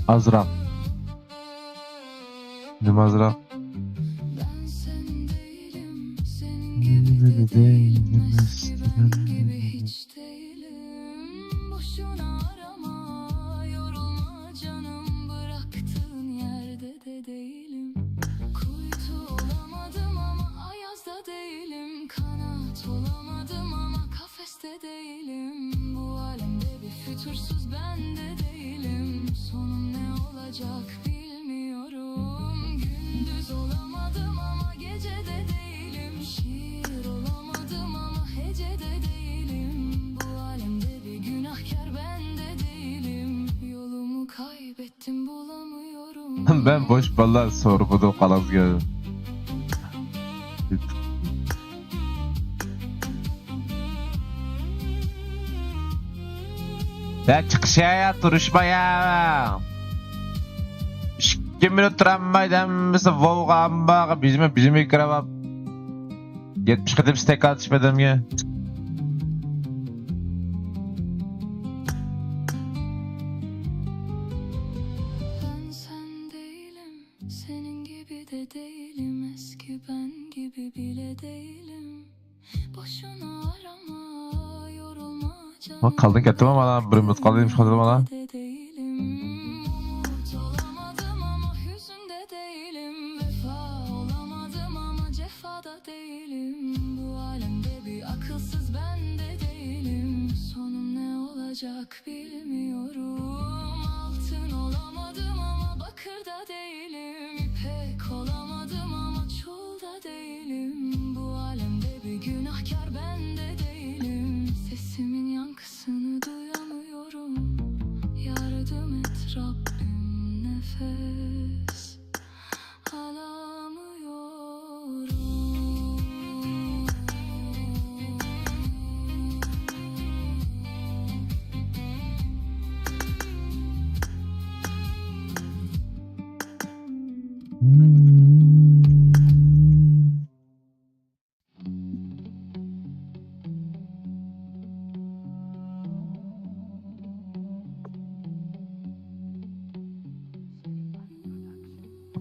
Azrak. Ne mazrak? Ben sen değilim, senin Gibi gibi de değilim. değilim, Eski eskiden ben gibi değilim. hiç değilim. Boşuna arama, yorulma canım, bıraktığın yerde de değilim. Kuytu olamadım ama ayazda değilim. Kanat olamadım ama kafeste değilim. Bu alemde bir fütursuz ben de değilim. Sonum ne olacak bilmiyorum. Gündüz olamadım ama gece de değilim. Şiir olamadım ama hece de değilim. Bu alemde bir günahkar ben de değilim. Yolumu kaybettim bulamıyorum. Ben boş ballar sorgudu kalaz geldim. Ya çıkışaya duruşmaya. 2 minut tramvaydan bizi Volgan bağı bizim ikrama 70 kadem stek atışmadım ya. Ben sen değilim, senin gibi de değilim. Eski ben gibi bile değilim. Boşuna arama, yorulma canım. Bak kaldın gittim ama lan bir minut kaldıymış kaldım lan. De değilim. Umut olamadım ama hüzün de değilim. Vefa olamadım ama cefada değilim. Bu alemde bir akılsız ben de değilim. Sonum ne olacak bilmiyorum. Altın olamadım ama bakır da değilim. İpek olamadım ama çul da değilim. Bu alemde bir günahkar ben de değilim. Sesimin yankısını duyamıyorum. Yardım et Rabbim, nefes alamıyorum.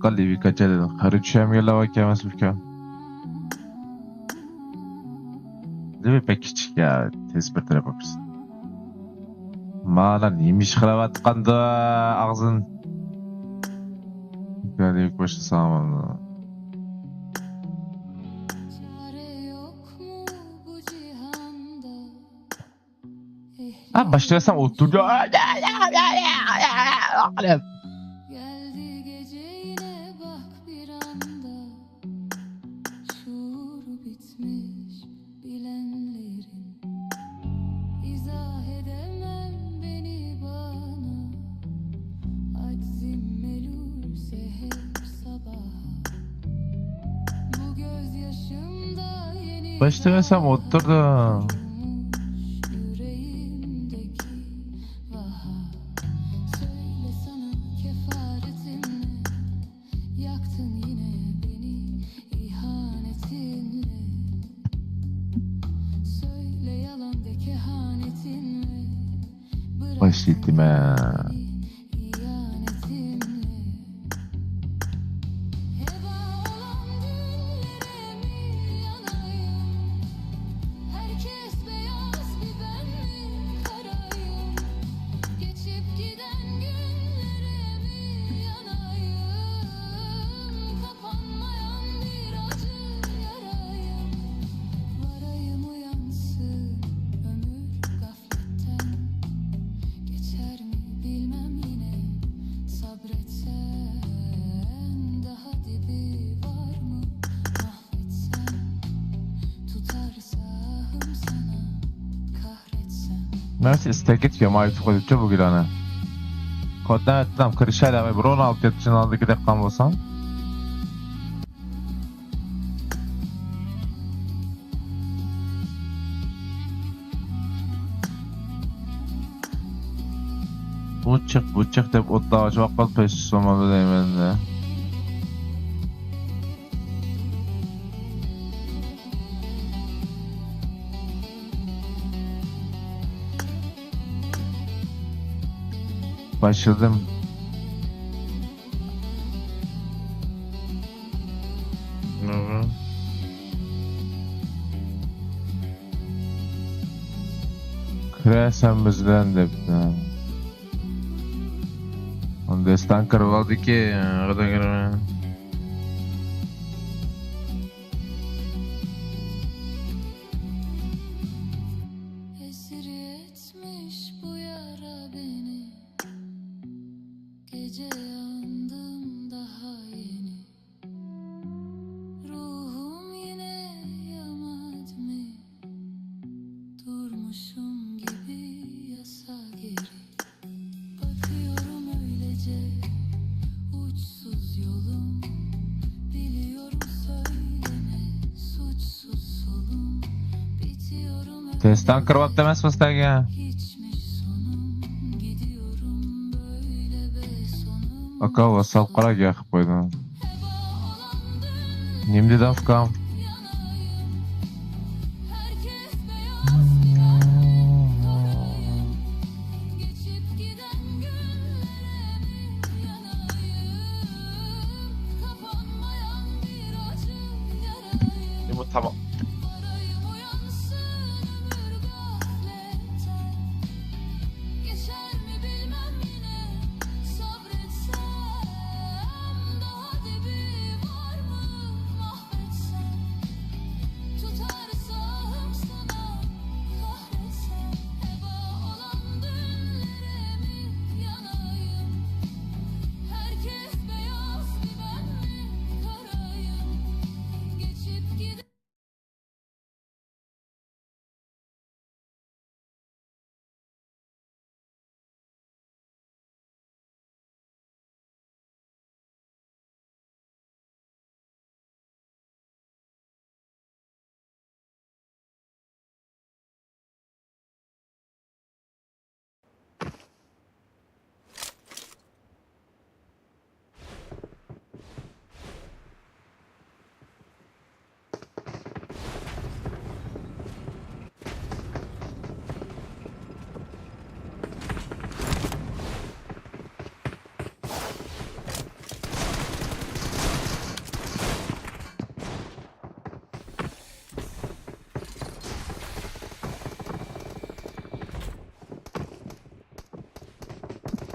kalli kaça dedim. Karı düşem yerle bak yemez ülke. Değil mi pek küçük ya. Tespitine yapabilirsin. Mağla neymiş kravat kandı ağzın. Yani ilk başta sağlam. Çare yok mu bu cihanda? Ha başlarsam oturdu. Geldi gece yine bak bir anda. Şuur bitmiş bilenlerin. İzah edemem beni bana. Aczim melulse hep sabaha. Bu gözyaşımda yeni Başlarsam oturdu. yüreğimdeki vaha. Söyle sana kefaretin ne? Yaktın yine beni ihanetinle. Söyle yalan de kehanetin ve bırak Başladım ha. ihanetimle. Heba olan günlere mi yanayım? Herkes beyaz bir ben mi karayım? Geçip giden günlere mi yanayım? Kapanmayan bir acı yarayım. Varayım uyansın ömür gafletten. Geçer mi bilmem yine sabretsen. Daha dibi var mı mahvetsen. Tutarsa ahım sana kahretsem. Nasıl istek etmiyor maalesef kodukça bu girana. Koddan ettim kırışayla ve 16 yaşında aldı ki dakikam olsam. Bu çık dep otla ağacı vakit peşi olmalı deyim de. Başladım. Kıresen bizden de. Destan kırıldı ki. Orada girme. Esir etmiş bu yara beni. Gece yandım daha yeni. Ruhum yine yamadı mı? Durmuşum gibi yasa geri. Bakıyorum öylece uçsuz yolum. Biliyorum söyleme suçsuz solum. Bitiyorum Destan kırvat demez mısın ya? hiçmiş sonum. Gidiyorum böyle be sonum. Aka vasal kara yakıp koydun. Heba olan dün Nimdi dafkam. yanayım. Herkes beyaz bir karayım. Geçip giden günlere mi yanayım? Kapanmayan bir acı yarayım. Bu tamam. Varayım uyansın ömür gafletten. Geçer mi bilmem yine sabretsem. Daha dibi var mı mahvetsem.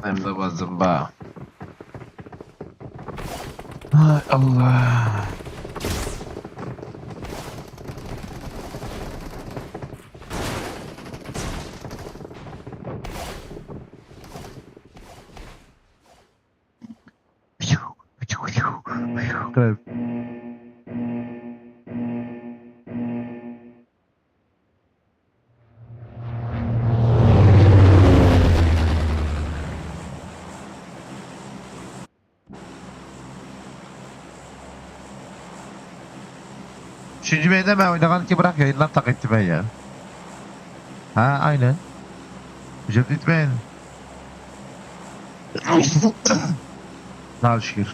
Hem de bazım ba. Ay Allah. Kırıp. Üçüncü beyde ben oynagan ki bırak yayınlar tak etti ben ya. Ha aynen. Hocam gitmeyin. Daha şükür.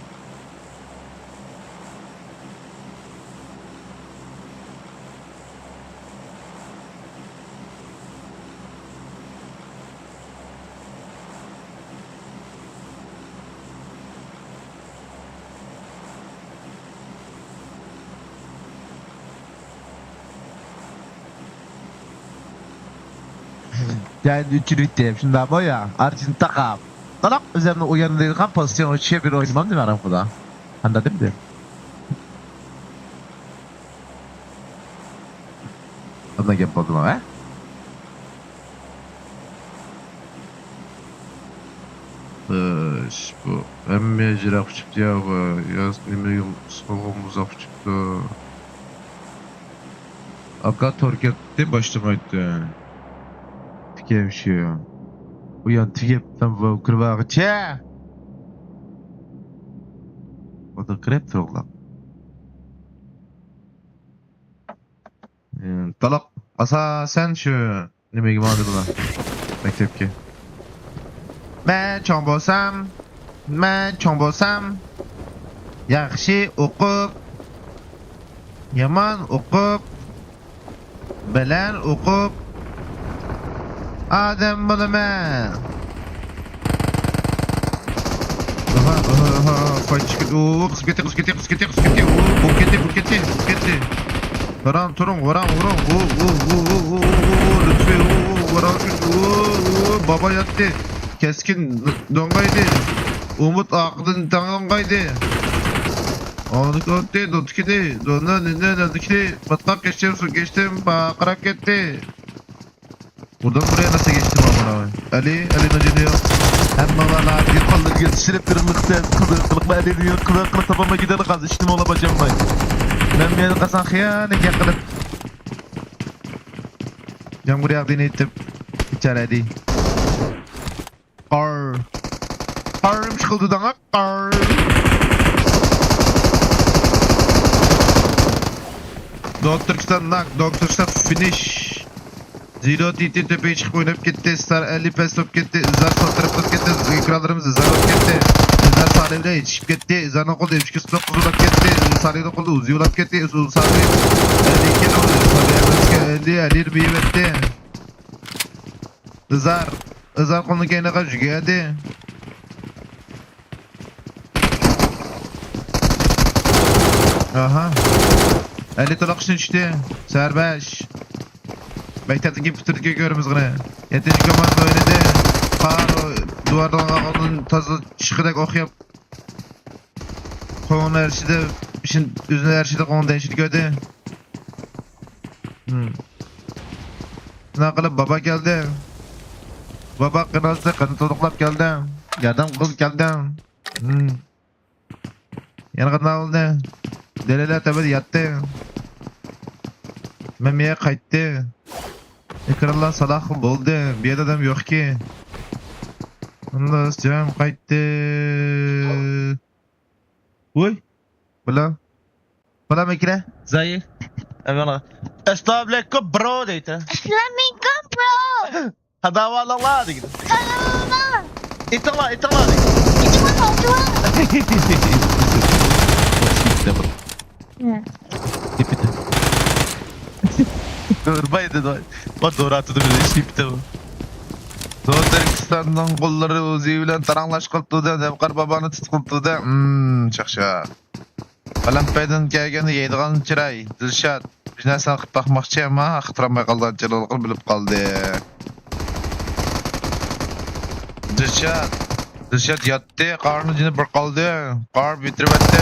Yani üçünü bitti. Şimdi ama ya. Arjin takap. Talak üzerine uyanırken pozisyon uçuyor bir oynamam değil mi aramda? Anladın mı? Ondan gep oldum ha? Bu emme jirak çıktı ya bu. Yaz nime solumuz af çıktı. Aka torkette başlamaydı. Tikevşiyor. Uyan tikepten bu kırbağı çe. O da krep soğuk. Talak asa sen şu nimeге madırlar. Mektepke. Men çoğun bolsam yaxshi o'qib yomon o'qib bilan o'qib adam bo'laman. Qochib qizib ketdi. Turun, lütfen, baba yattı. Keskin dongaydı. Umut akıdın dongaydı. Onu gördü, dotkidi. Dondikidi. Batkak geçtim, bakarak gitti. Buradan buraya nasıl geçtim amına? Ali ne diyor? Hem bana bir kalır yetiştirip kırmıkta kılık ben diyor kılık tapama gider kaz içtim ola bacım bay. Ben bir kasan xiyane yakılıp. Yağmur yağdığını ettim. İçeride. Qarım çıxıldı dana. Doktor'dan finish. Zero TT tepeye çıkıp oynayıp gitti. Star 50 pes top gitti. Zar sol tarafı gitti. Ekranlarımız zar gitti. Zar sarıyla yetişip gitti. Zarın kolda 3 kez top uzulap gitti. Sarıyla kolda uzulap gitti. Sarı 52 oldu. Sarı 20 vetti. Zar kolunu kendine kaçı geldi. Aha. 50 tolak için düştü. Serbest. Mektepteki pütürtüke görümüz gine. 7. komanda oynadı. Kar duvardan onun tazı çıkıdak okuyup. Koğun erşide, işin yüzüne erşide koğun denşidi gördü. Ne kılıp baba geldi. Baba kınazdı, kanı toduklap geldi. Yerden kız geldi. Yanıqı ne oldu? Deliler tepede yattı. Memeye kayıttı. Ekranlar salak oldu. Bir adam yok ki. Allah canım kayıttı. Uy. Bula mekre. Zahir. Eyvallah. Estağfurullah bro deydi. Assalamualaikum bro. Hada vallahi deydi. Salam. İtala deydi. Itu mah Ipite. Durmaydı da. O doğru atıldı bize ipite bu. Türkistan'dan kolları uzi bilen taranlaş kıltıdı. Devkar babanı tutkultudu. Çakşak. Olampiyadın kelgeni yeydiğen çıray. Dilşat. Bir narsa akıp bakmakçı ama akıtıramay kaldan çıralıqını bilip kaldı. Dilşat. Dışarı yattı, karnı cini bir kaldı. Kar bitirip etti.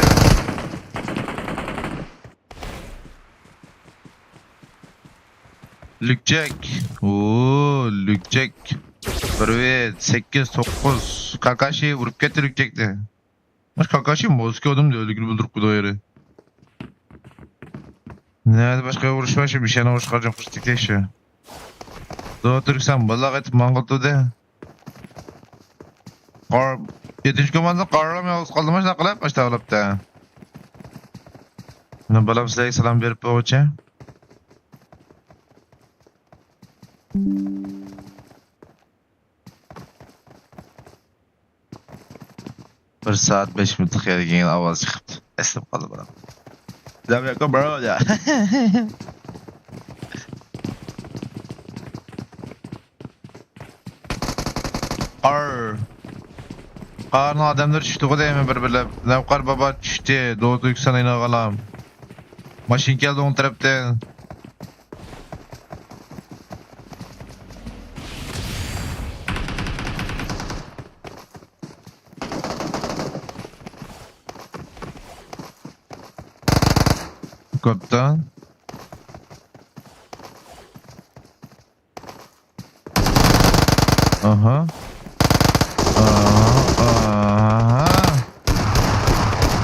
Lükcek. Ooo, Lükcek. Evet, 8-9. Kakashi vurup getir Lükcek'ti. Baş Kakashi mi? Bozki oldum diyor, öyle gibi buldurup bu da yeri. Nerede başka vuruş var şu, bir şeyine vuruş kalacağım kuştik de şu. Doğu Türksen, balak et, mangıltı de. Kar... 7. komanda karlamaya oluz kaldı maç nakıl yapmış da alıp da. Buna balam sizlere selam verip boğuçe. Bir saat 5 minutlik yere gelin avaz çıkıptı. Esnip kaldı bana. Selam yakın bro ya. Arr. Karnı adamlar düştü o değil mi birbirine? Nevkar baba düştü. Doğdu yükselen ina kalam. Maşin geldi on taraftan. Kaptan. Aha.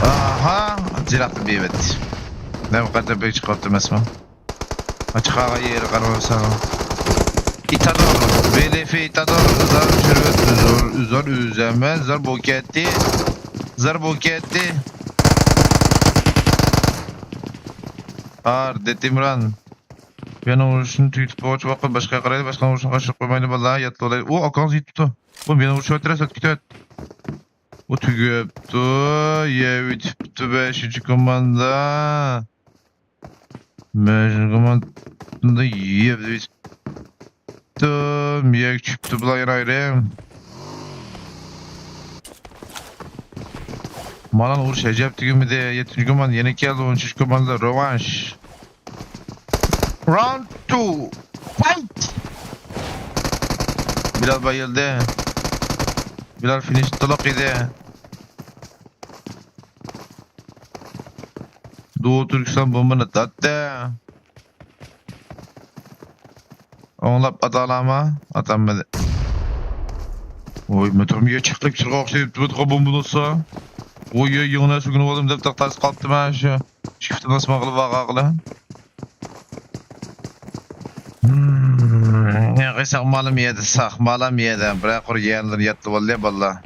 Aha. Zirahtı bir evet. Ne kadar bir çıkarttım esma. Açık ağa yeri kararsan. İtador. BLF İtador. Zar şürvet. Zor üzeme. Zar boketti. Zar boketti. Ar Detimran. Ben vuruşunu tüyütüp boğaç vakit başka karaydı. Başka vuruşunu kaçırıp koymaydı. Vallahi yatlı olaydı. O akanızı yitipti. Bu beni vuruşu ötürü söt gidiyor. O tügüptü. Yevi tüptü 5. komanda. 5. komanda yevi tüptü. Yek çüptü bula yer ayrı. Malan vuruş ecep tügümü de 7. komanda yeni geldi. 13. komanda rövanş. Round 2. Fight! Bilal bayıldı. Bilal finish tolak idi. Doğu Türkistan bombunu tattı. Onlap atalama. Atanmadı. Oy metromiye çıktık çırğa okşayıp tıbıtığa bombu olsa. Oy yığına sugunu oldum dep taktası kalktı ben şu. Çifti nasıl mağılı vaqaqlı. Ne kıysak malım yedi, sak malım yedi. Bırak kur yiyenler yattı vallahi valla.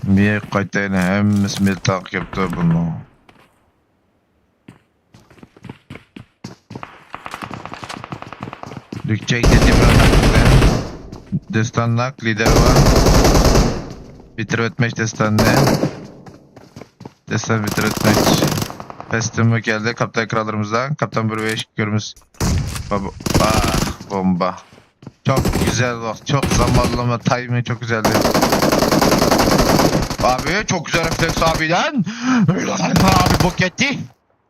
Bir kaytayına hemimiz miltak yaptı bunu. Lükçek dediğim rakipte. Destanlak lider var. Bitirvetmeç destanlı. Destan bitirvetmeç. Pestim geldi kaptan krallarımızdan. Kaptan buraya eşik görümüz. Baba. Ah bomba. Çok güzel bak. Çok zamanlama timing çok güzeldi. Abi çok güzel refleks abiden. Abi bok etti.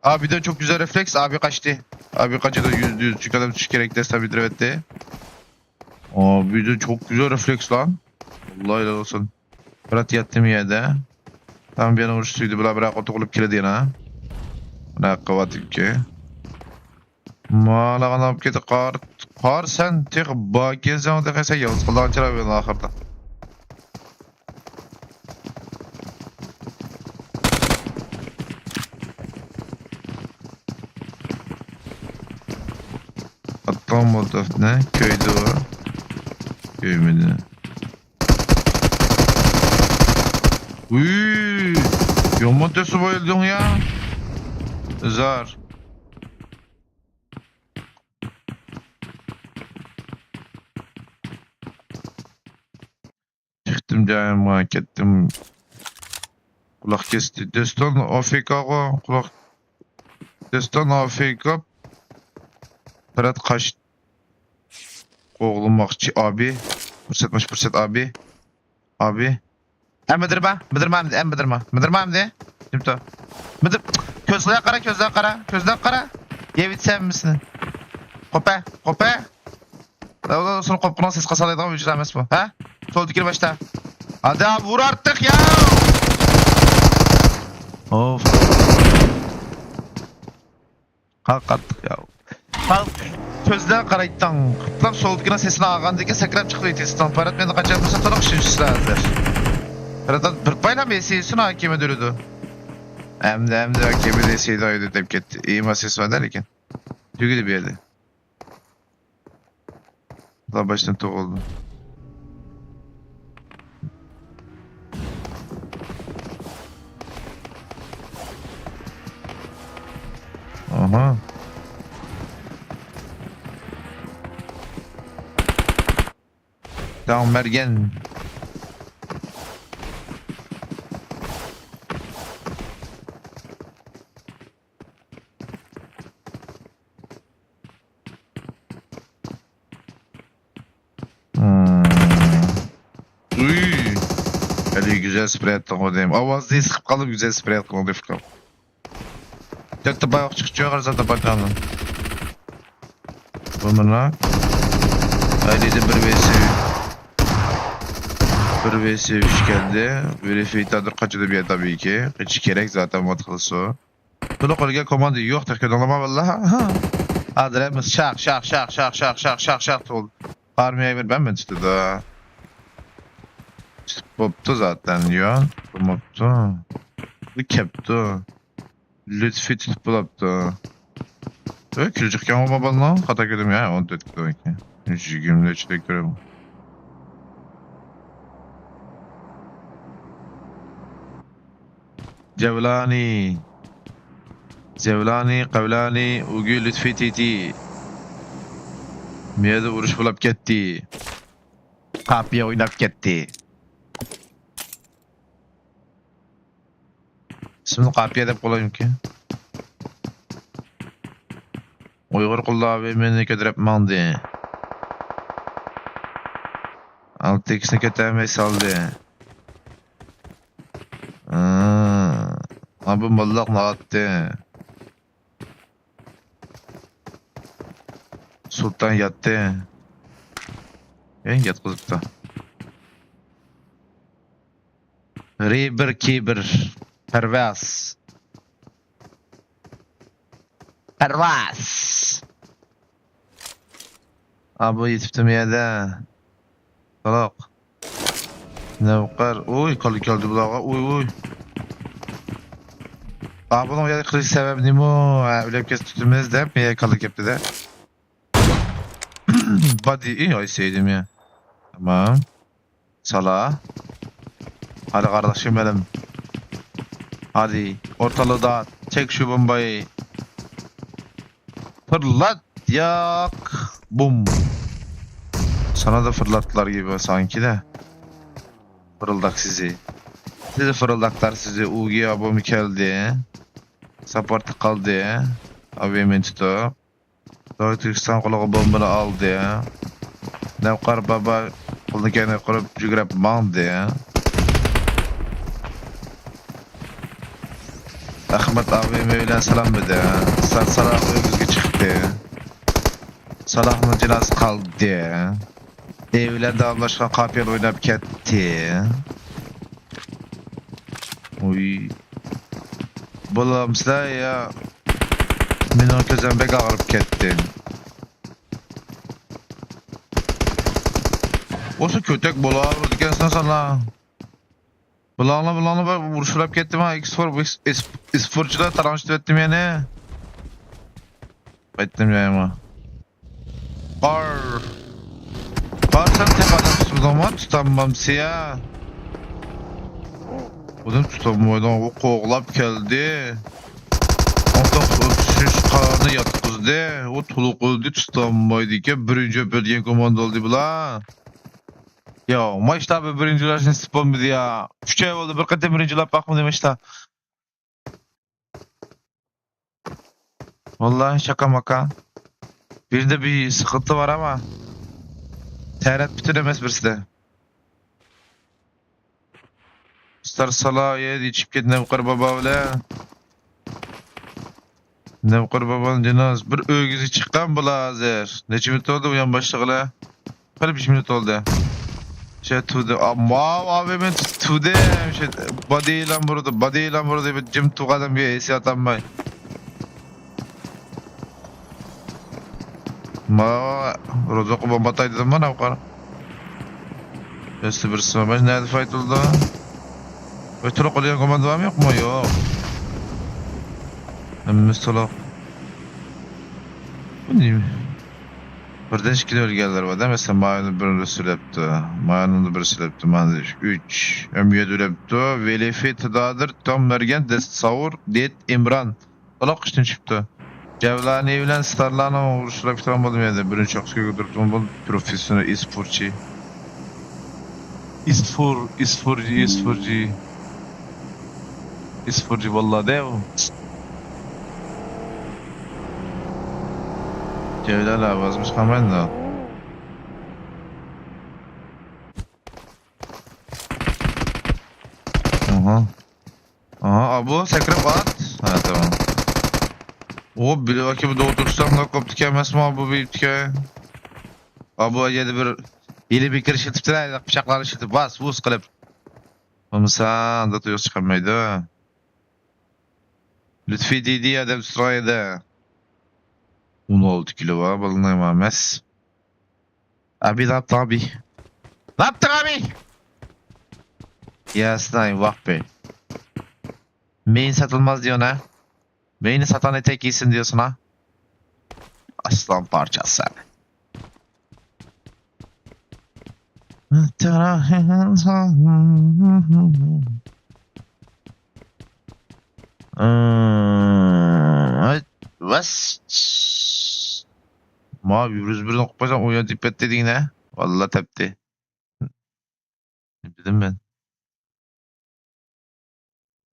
Abiden çok güzel refleks. Abi kaçtı. Abi kaçtı. %100 çünkü adam düşkerek destan bitirvetti. Abi de çok güzel refleks lan. Vallahi helal olsun. Bırak yattım yerde. Tam bir yana vuruştuydu. Bırak otokulup kiredi yana. Bırak kavatık ki. Malağın alıp geti kar sen tek bakiyet zaman tekaysa yalnız kıldan çıra verin ahırda. Atlan motof ne? Köyde o. Köy müydü? Uuuuy! Yolma tesi bayıldın ya. Zar. Çıktım canıma kettim. Kulak kesti. Destan AFK'ga kulak. Destan AFK. Fırat kaç. Oğlum bakçı abi. Fırsat abi. Abi. Müdürme. Müdürme. Şimdi o. Müdür. Gözler kara. Gözler kara. Yevit sen misin? Kope. Ondan sonra kopkulan ses kasalaydığı bir emas bu. Ha? Sol dikir başta. Hadi abi vur artık ya. Of. Kalk artık ya. Kalk. Közden qaraytdan. Qıtlab sol dikine sesini ağandaki sakrab çıkıb etestan. Parat meni qaçarmasa to'liq tushunishsiz hazır. Bir paylam esiysin hakime dürüdü. Hem de hakime de esiydi aydı dep ketdi. İyi masası var ekan. Tügüdü bir yerde. Daha baştan toq oldu. Aha. Tamam Mergen. Uy. Hadi güzel sprey attın o diyeyim. Avaz değil sıkıp kalıp güzel sprey attın o defkal. Tekte bayağı çıkıyor zaten bakalım. Bununla. Hadi de bir vs 3 geldi. Verifiytadır kaçıda bir yer tabii ki. Hiç gerek zaten matkalısı o. Bunu kolga komanda yok tekrar anlama vallahi. Adremiz şak oldu. Parmaya ver ben mi tuttu da. Poptu zaten ya. Poptu. Bu keptu. Lütfi tutup bulaptı. Öyle küçücük yama babanla hata gördüm ya 14 kilo ki. Hiç gümle çilek göremem. Cevlani. Kavlani, Ugi Lütfi Titi. Miyada vuruş bulap gitti. Kapıya oynap gitti. İsmini kapıya dep kolayım ki. Uygur kullağı ve meni kötürep mandi. 6x'ni kötüremey saldı. Abi mallak nağattı. Sultan yattı. En yatkızıp da. Ribir kibir. Pervas. Abi yetiptim yerde. Salak. Ne bakar? Oy kalı geldi bulağa. Oy. Abi bunun ya kılıç sebebi ne mi? Öyle bir kez tutumuz da hep kalık yaptı da. Body iyi ay sevdim ya. Tamam. Sala. Hadi kardeşim benim. Hadi ortalığı dağıt. Çek şu bombayı. Fırlat yak. Bum. Sana da fırlattılar gibi sanki de. Fırıldak sizi. Sizi fırıldaklar sizi. Ugi abim geldi. Support kaldı. Abimin tutup. Doğu Türkistan kulağı bombunu aldı. Nevkar baba kulunu kendine kurup cügrep mandı. Ahmet abim öyle selam dedi. Salah ögüzgü çıktı. Salah'ın cilası kaldı. Evlerde anlaşılan kapıyla oynayıp gitti. Uy. Bulamsızlar ya. Men o közden bek ağırıp ketdim. Osu kötek bola ağırdı dikensin sana. Bulağına vuruşurap kettim ha. Sporcuda taranıştı ettim yani. Ettim yani. Kar sen tek adam tutun zaman tutamamsı ya. Odan tutamaydan o qoğlap geldi. Ondan düşüş qararını yatkızdı. O tuluq öldü tutamaydı ki birinci bölgen komanda oldu bula. Ya maçta birinciler için spamdı ya. 3 ay oldu bir qatam birinciler baxmadı maçta. Vallahi şaka maka. Birinde bir sıkıntı var ama Terret bitiremez birisi de. Star Salah yedi içip git Nevkar baba bile. Nevkar babanın cenaz bir ögüzü çıkan bula hazır. Neçe minut oldu uyan başlıkla. 45 minut oldu. Şey tuğdu. Abi ben tuğdu. Şey body ilan burada. Bir cim tuğadan bir esi atanmay. Rozok'u bombatay dedim bana o kadar. Üstü bir sığınmaz. Nerede fight oldu? Ötürü oluyor komando var mı yok mu? Yok. Emmez tolak. Bu neyim? Birden şekilde ölgeler var değil mi? Mesela Mayan'ın birini sülepti. Mayan'ın birini sülepti. Mayan'ın 3. Ömüyed ülepti. Velifi tıdadır. Tom Mergen. Dest Savur. Det İmran. Tolak kıştın çıktı. Cevlani evlen starlarına uğraşırak bitiramadım ya. Birini çok sıkı götürdüm. Bu profesyonel e-sporcu. E-sporcu vallahi değil mi? Cevlal abi azmış kamen de. Aha abu sekrep at. Ha tamam. O bir bakayım doğdursam da koptu kemez mi abu bir hikaye. Abu yedi bir bir kere şiltip tıraydı bıçakları şiltip bas vuz kılıp. Olmasa anda tuyuz çıkamaydı. Lütfi dedi adam sıraydı. 16 kilo var balınayım amez. Abi ne yaptın abi? Ne yaptın abi? Ya sınayım vah be. Main satılmaz diyorsun ha? Main'i satan etek giysin diyorsun ha? Aslan parçası sen. Was? Ma 101'den okupacağım oyun dipet dediğin ne? Vallahi tepti. Ne bildim ben.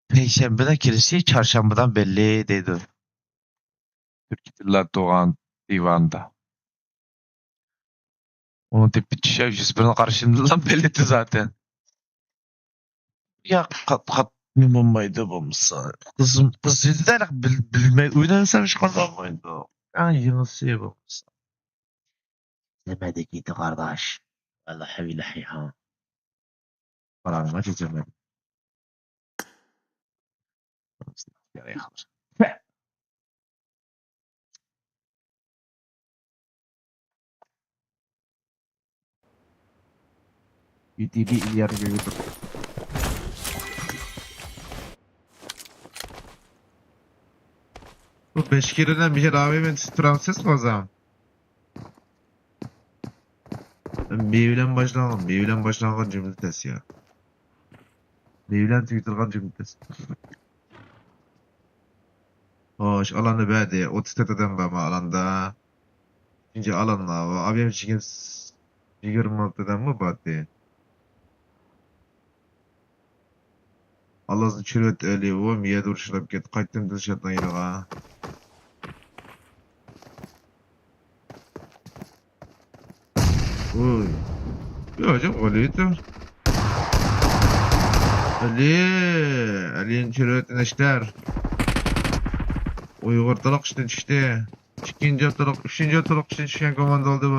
Perşembeden kirisi çarşambadan belli dedi. Türk Diller Doğan divanda. Onun tepi çişe 101'den karşımdan belliydi zaten. Ya kat mıydı bulmuşsa. Kız yüzden bilme uyanırsamış kazanmaydı. Yani yınısı bulmuşsa. Demedik giydi kardeş. Vallahi billahi ha. Paranıma çizemedim. Yaraya kalır. UTB ilyar gibi. Bu 5 kereden bir şey AVM Franses mi o zaman? Meyvelen başlangan cümlesi ya. Meyvelen Twitter'gan cümlesi. Hoş alanı verdi. 30 teteden ama alanda. İkinci alanla var. Abim için 26'dan mı battı? Allah'ın çürüt öyle o miye duruşulap git. Kayttım dışarıdan yine ha. Oy. Ya hocam öyleydi. Ali'nin çürütün işler. Uygur talak işten çıktı. İkinci talak, üçüncü talak işten çıkan komanda oldu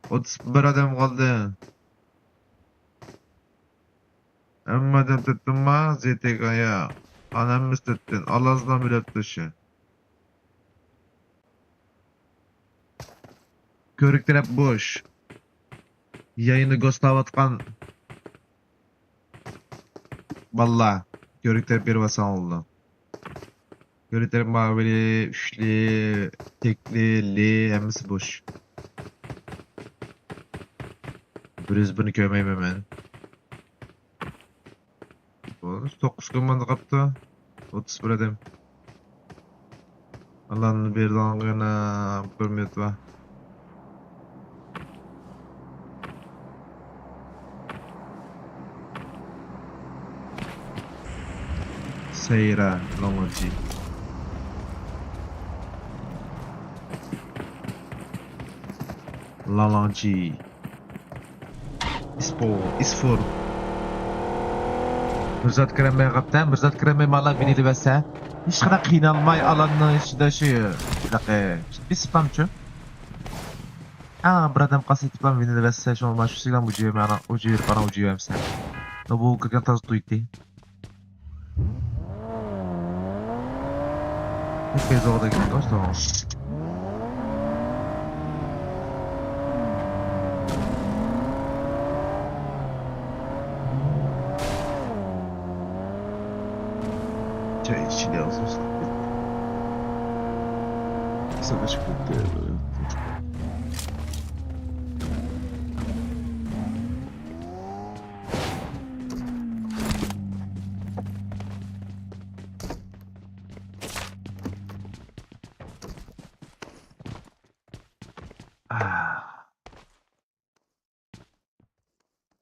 bu. 31 adam kaldı. Amma adam tuttum ma ZTK'ya. Anamız tuttun. Allah'ından bile dışı. Körükler hep boş. Yayını göstervatkan. Valla. Körükler bir basan oldu. Körükler mavili, üçlü, tekli, li, hemisi boş. Brisbane'ı kömeyim hemen. 9 komanda kaptı. 31 adam. Allah'ın bir dağına görmüyordu va. Seyra, Longoji. Longoji. İsfor. Mirzat Krem'e kaptan, Mirzat Krem'e malak binili bese. Hiç kadar kıynalmay alanın içinde şey. Bir spamçı. bir adam kaset plan beni de sen şu an şu silah ucuyor bana ucuyor bana ucuyor hem sen. No bu kırkan tas duydu. Ne kez orada gitti dostum. Çay içine alsın. Savaş bitti.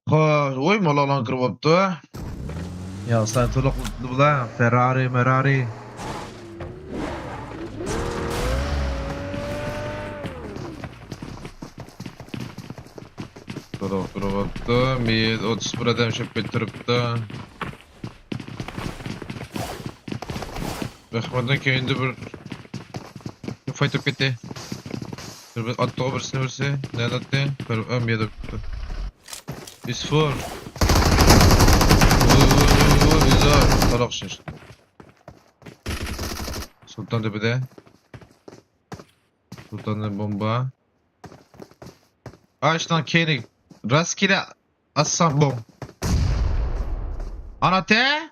Ha, oy malalan kırıptı. Ya sen toluk bu da Ferrari. Toluk kırıptı. Bir 31 adam şöp bitiripti. Rahmatdan keyinde bir faytop gitti. Bir attığı birisini birisi. Ne attı? Öm yedim. Isfor. Güzel. Taraf şiş. Sultan tepede. Sultan'ın bomba. Ağaçtan keyni. Rastgele assam bom. Anate?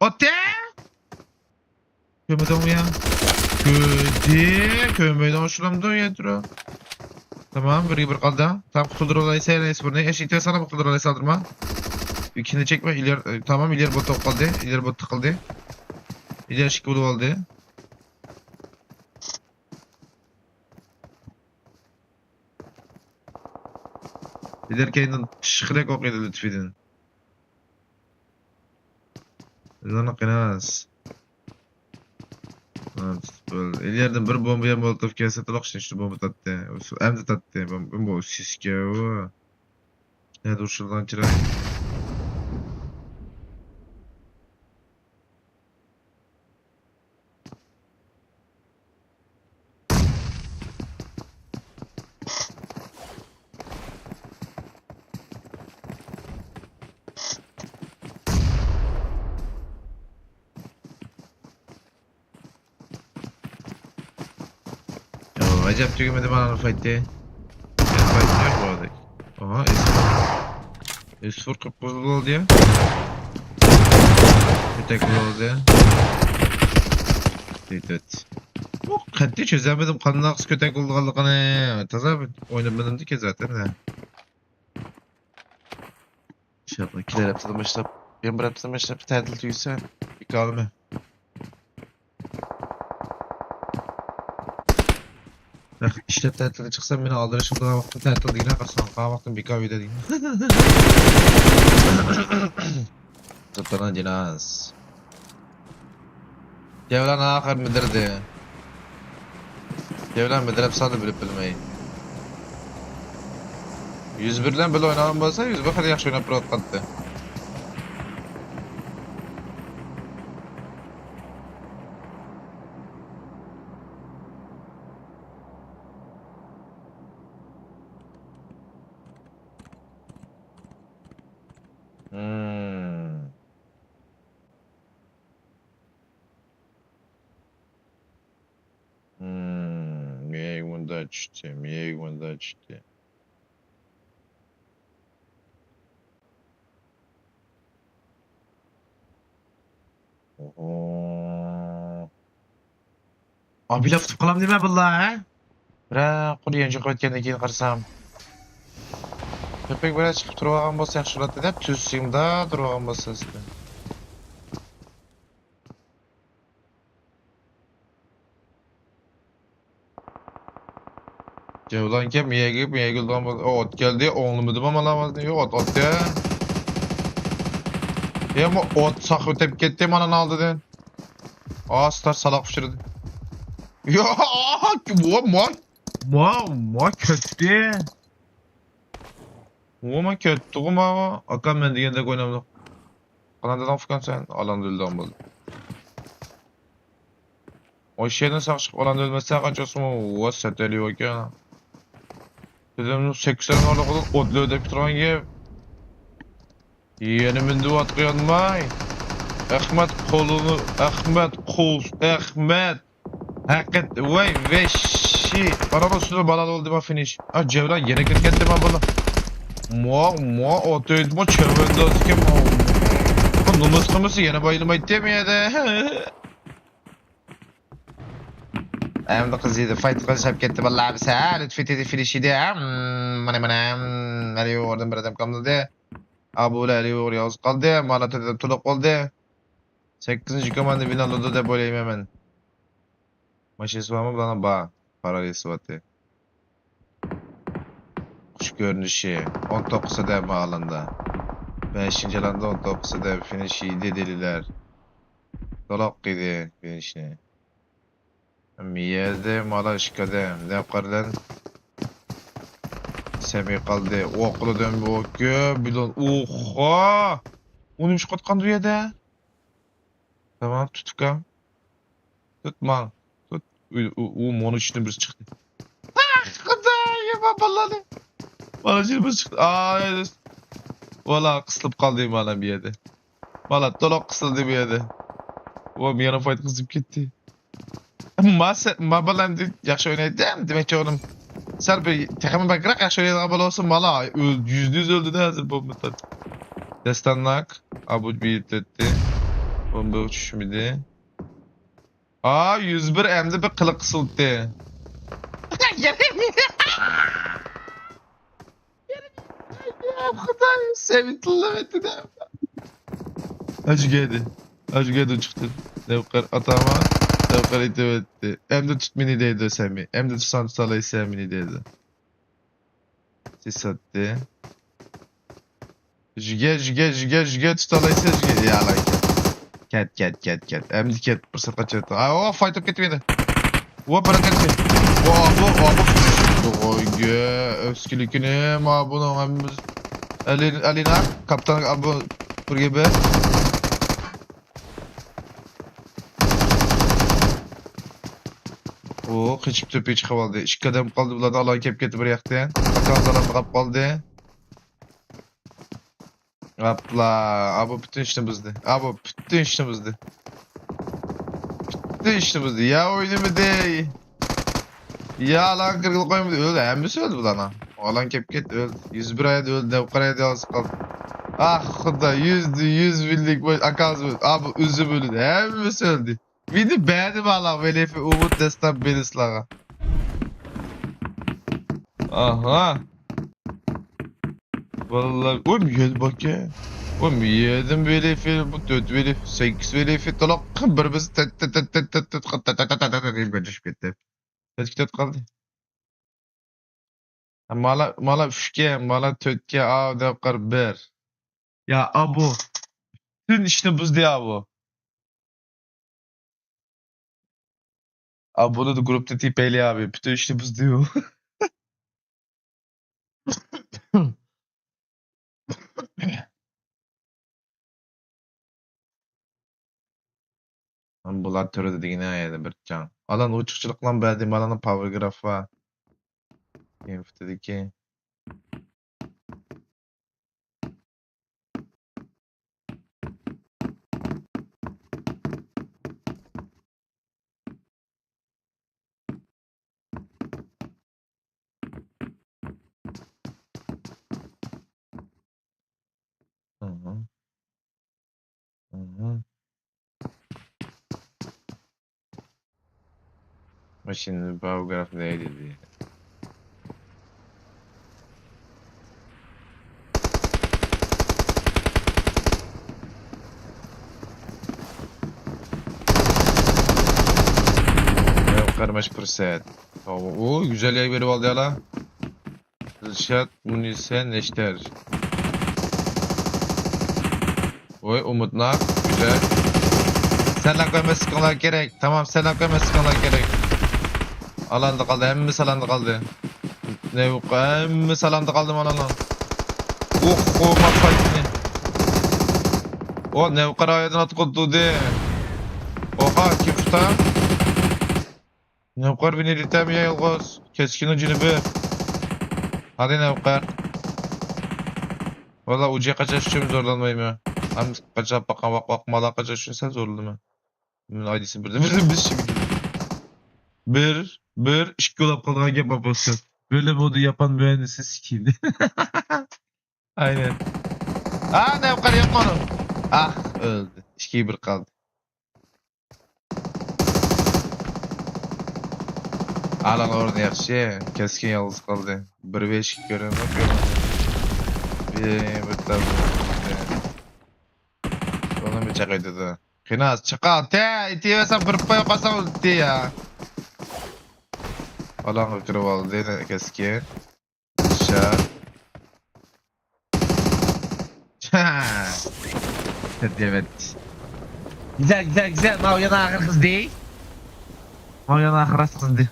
Ote? Kömeden ya. Kömeden şuramda yediro. Tamam, bir kaldı. Tam kutuldur olaysa neyse bunu. Eşitler sana bu kutuldur olaysa saldırma. İkini çekme. Tamam, ileri bot kaldı. İleri bot kaldı. İleri şık bulu aldı. İleri kendin şıkırek okuydu lütfedin. Zanak kenas. İleriden bir bombaya molotof kelse taloqşın şu bomba tattı. Emdi tattı. Bu siske o. Ne dur şuradan çıra. Acayip tügemedi bana fight'te. Fight yok bu arada. Aha S4 kıpkızıl oldu ya. Bir tek oldu ya. Evet. Katli çözemedim. Kanın aksı kötek oldu kaldı kanı. Taza oynamadım ki zaten de. İnşallah ikiler yaptım başla. Ben bıraktım başla bir tadil tüyse. Bir kalma. Bak işlep tatile çıksam beni aldırışım daha vakti tatil değil akarsan kağa vaktim bir kahvede değil. Zıplanan cinaz. Devlan akar müdürdi. Devlan müdür hep sadı bilip bilmeyi. 101'den böyle oynanan bolsa 101 kadar yaxşı oynap bırak kattı. Miye açtı. Oho. Abi laf tutup kalam deme billahi ha? Bırak kuru yenecek ötkenden keyin qarsam. Köpek böyle çıkıp durgan bolsa yaxşı bolat dep tüsüңdө durgan bolsa sizde. Cevlan ke miyegi durgan bolsa ot geldi oğlumdu ama lan yok ot ya. Ama ot sak ötep ketdi mana aldı den. Astar salak pişirdi. Ya ma kötü. Oma kötü ama akam ben digende oynamadım. Kanadadan fıkan sen alanda öldüğün buldu. O şeyden sağ çıkıp alanda ölmezse kaçıyorsun o sateli yok ya. Dedim 80 orada odlu ödep turan gep. Yeni mindi atqayanmay. Ahmet kolunu, Ahmet Kuz, Ahmet. Hakikat, vay veşi. Bana da üstüne balalı oldu ma finish. Ah Cevran yere ketkendi ma bala. Mua, otoydu ma çevrendi azken ma. Bu numus yine bayılmaydı demeyede. Hem de kızıydı, fight kızıp gitti vallahi abi sen. Lütfet dedi finish'i de. Mana. Ali oradan bir adam kaldı. Abula Ali oraya yaz kaldı. Malat dedim tuluk oldu. 8. komanda finalde de böyleyim hemen. Maçı var mı bana ba. Paralisi vatı. Kuş görünüşü. 19 da bağlanda. 5. alanda 19 da finish iyiydi deliler. Dolak gidi finishini. Miyerde mala şikade. Ne yaparlar? Semih kaldı. Okulu dön bu okyu. Bilon. Oha! Onu bir katkan duyada. Tamam tutkam. Tutma. Tut. Onun içinde birisi çıktı. Ah! Kıday! Baballadı. Bana içinde birisi çıktı. Aaa. Valla kısılıp kaldı bana bir yerde. Valla dolak kısıldı bir yerde. O bir yana fight kızıp gitti. Ma balam yaxshi o'ynaydi demak ki oğlum. Sal bir texmi bakrak yaxshi o'ynaydigan bola olsa mala %100 öldü de hazır bombadan. Destannak abu bir etti. Bomba uçuşmidi. Aa 101 emdi bir qiliq qısıldı. Xudoy sevintirlar etti de. Acıgedi çıktı. Devkar atama. Devkar etti. Hem de tutmini deydi Semi. Hem de tutsan tutalayı Semi'ni deydi. Ses attı. Jüge tutalayı ses ya lan ket. Hem de ket fırsat kaçırdı. Aa o fight up ketmedi. O para ketmedi. Bu Oy öskülükünü ma bunu hamimiz Alina kaptan abu gibi. O keçip töpeye çıkıp aldı. İki kadem kaldı bularda Allah'ın kep getti bir yaktan. Bakalım kap kaldı. Atla. Abu bütün işlemizdi. Bütün işlemizdi. Ya oyunu de. Ya lan kırgıl koymadı. Öldü. Hem de öldü bu lan ha. Allah'ın kep getti öldü. 101 ayda öldü. Devkaraya da alsı kaldı. Ah Xuda 100 binlik boy akaz öldü. Abi üzüm öldü. Hem de öldü. Beni beğendim valla Velefi Umut Destan Belislaga. Aha. Vallahi oğlum yedim bak ya. Oğlum yedim Velefi bu 4 Velefi 8 Velefi talak birimiz tet geçip gitti. Kaç kaldı? Mala füşke mala tötke av devkar bir. Ya abu. Tüm işte buzdu ya bu. Abi bunu da grupta tipeli abi. Bütün işte buz diyor. Bular türü dediğine aydı bir can. Alan uçukçulukla verdiğim alanın power graph var. Inf dedi ki. Hı. Ama şimdi power graph neydi diye. Karmaş fırsat. Oo güzel yay verip aldı ya la. Zırşat, munise, neşter. Oy umutnak. Güzel. Selam koyma sıkınlar gerek. Tamam selam koyma sıkınlar gerek. Alanda kaldı. Hemmimiz alanda kaldı. Ne yok. Hemmimiz alanda kaldı alanda. Oh mat fightini. O ne yok karayeden atı koddu de. Oha kim tutam? Ne yok beni ritem ya yalgoz. Keskin ucunu bir. Hadi Nevkar. Valla ucuya kaçar şuşum zorlanmayayım ya. Hem kaçar bak mala kaçar şuşun sen zorladın mı? Bunun ID'si bir biz şimdi. Bir işki olap kalana yapma basın. Böyle modu yapan mühendisi sikiydi. Aynen. Nevkar yapma onu. Ah öldü. İşkiyi bir kaldı. Alan orada yakşı. Keskin yalnız kaldı. Bir ve eşik gören bakıyor. Bir tabi. Onu bir çakaydı da. Kınaz çıkal te. İtiyesen kırpma yapasa ulti ya. Alan kırıp aldı keskin. Aşağı. Evet. Güzel. Mavyan ahır kız değil. Mavyan ahır kız değil.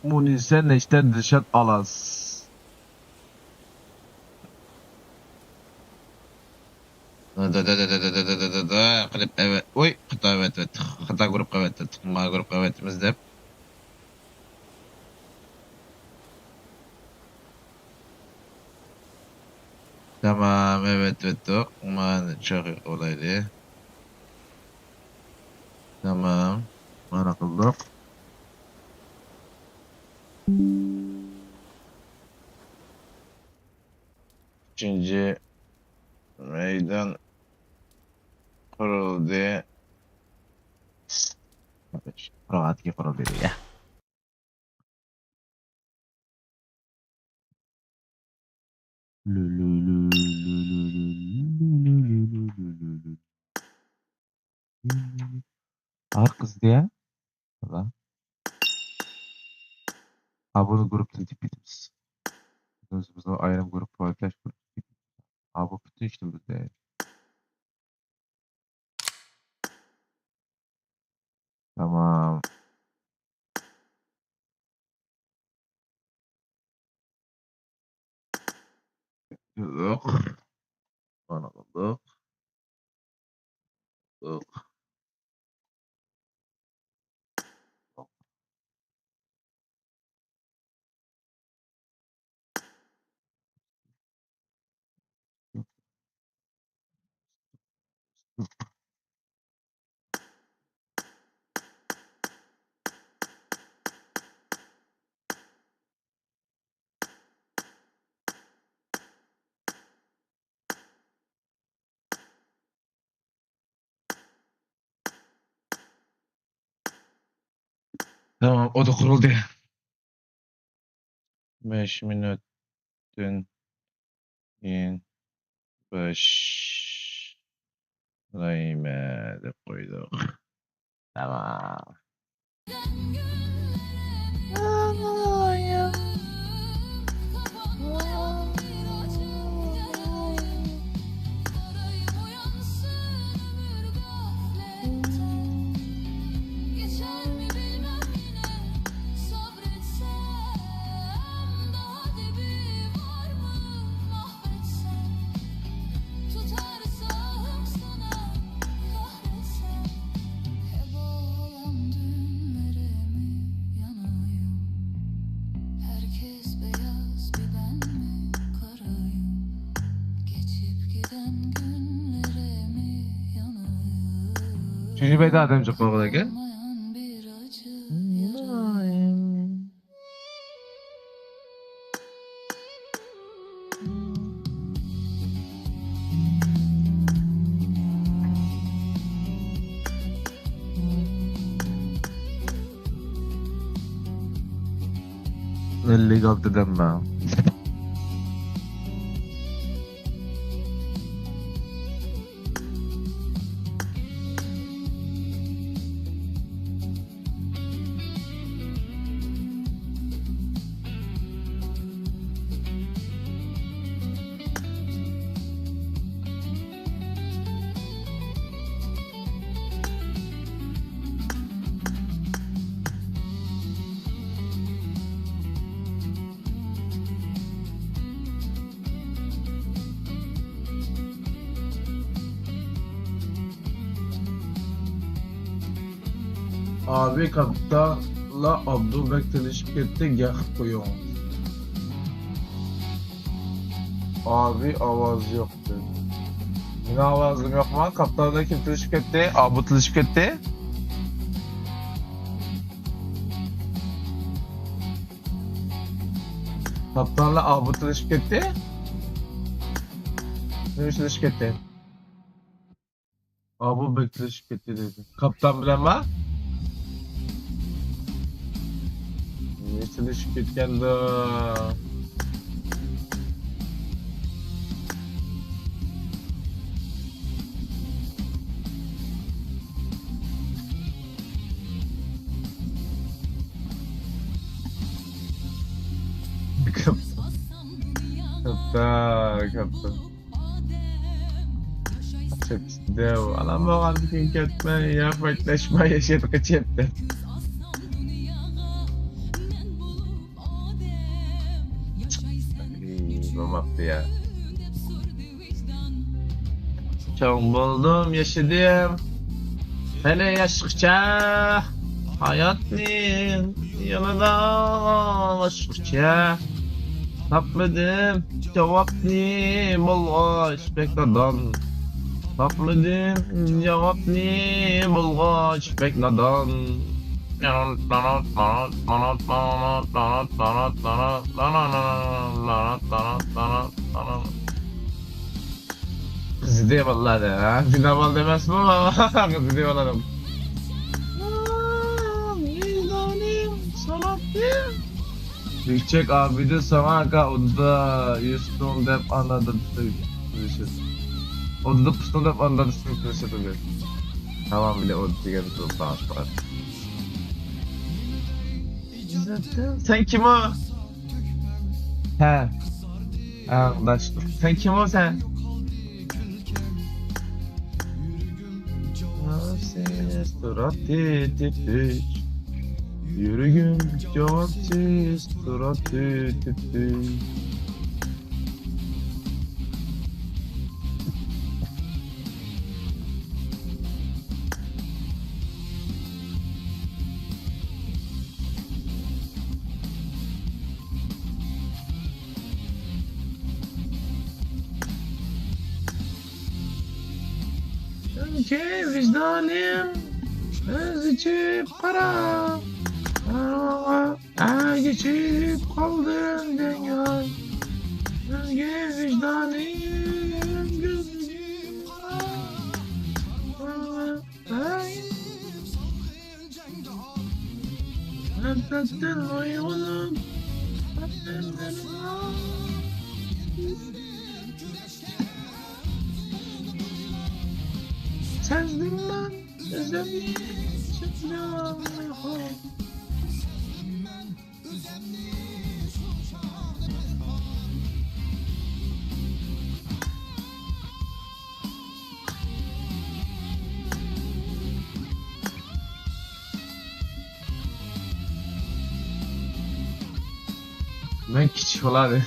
Bunu sen işten dışarı alas. Kılıp evet. Oy kıta evet. Kıta grup evet. Tıkma grup evetimiz de. Tamam evet. Man çok olaydı. Tamam. Mana kıldık. İkinci meydan kuruldu. Rahat ki kuruldu ya. Ağır kız diye. Tamam. Ha bunu gruptan tipimiz. Bizde ayrım grup var. Flash grup. Ha bu bütün işte bizde. Tamam. Yok. Bana oldu. Yok. Tamam o da kuruldu. 5 minütün in 5 de koyduk. Tamam. Üçüncü beyde adamcık babadaki. Legal dedim ben. Abi kapta La Abdülbek telişip gitti yakıp koyuyor. Abi avaz yoktu. Yine avazım yok mu? Kaptanda kim telişip gitti? Abi telişip gitti. Kaptanla abi telişip gitti. Ne telişip gitti? Abi bekleşip gitti dedi. Kaptan bilen var? Ne telişip gitken de. Kaptan. Çok dev. Anam oğlan gün ketme ya faydaşma yaşadık açıptı. Olmadı ya. Çok buldum yaşadım. Hele yaşlıkça hayatın yanına aşıkça tapmadım cevapni bulgaç bekledim. Tapmadım cevapni bulgaç bekledim. Kızı diye vallahi ha. Binaval demez mi ama kızı diye vallahi. Yüksek abi de sana odada Houston dep anladım. Odada Houston dep anladım. Tamam bile odada gelip tanışmak. Sen kim o? He. Arkadaş. Sen kim o sen? Suratı yürüyün cevapsız suratı Önce vicdanım özücü para geçip kaldım dünya. Önce vicdanım gözücü para Nefetten uygunum Sezdim ben özlemli çıkmıyor. Ben küçük olayım.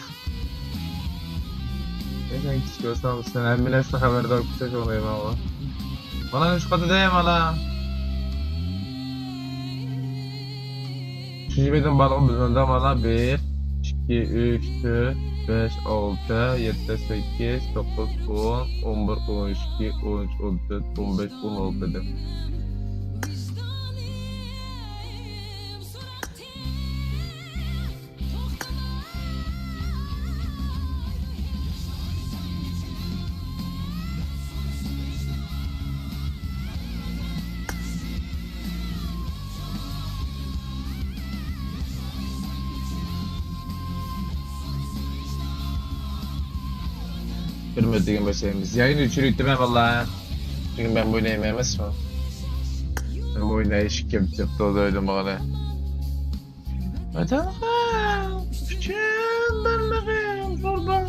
Ben küçük olsam sen emmilerse haberdar küçük olayım ama. Bana üç katı değil mi la? Üçüncü beden balon bizden bana 1, 2, 3, 4, 5, 6, 7, 8, 9, 10, 11, 12, 13, 14, 15, 16 dedim. Hürmetliğin başlayımız. Yayını üçürüktüm ben valla. Çünkü ben bu oyunu yemeyemez mi? Ben bu oyunu eşik yaptı o da öyle bana. Vatanım, küçüğüm benlerim zorban.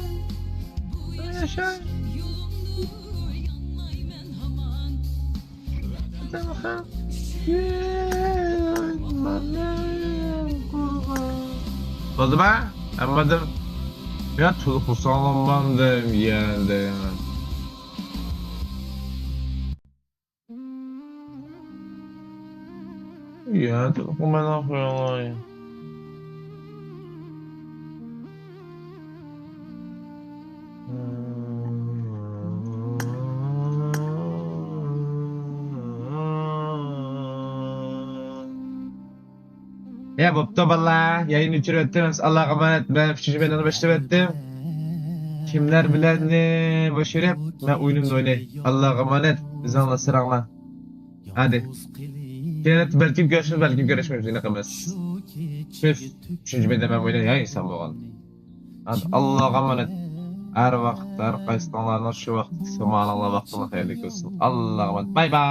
Yaşay. Vatanım, küçüğüm benlerim kurban. Oldu mu? Anladım. Ya çocuk sağlamlandım yeğendim. Ya, telefon bana koyuyorlar. Ya bopta balla yayın üçürettiniz. Allah'a emanet. Ben 3. benden başlayıp ettim. Kimler bilen ne boş yere ben oyunumda oynay. Allah'a emanet. Biz anla sıranla. Hadi. Kenet belki görüşürüz belki görüşmeyiz yine kalmaz. Biz 3. benden ben oynay ya insan boğan. Hadi Allah'a emanet. Her vakit her kayıstanlarına şu vakit subhanallah vaktine hayırlı olsun. Allah'a emanet. Bye bye.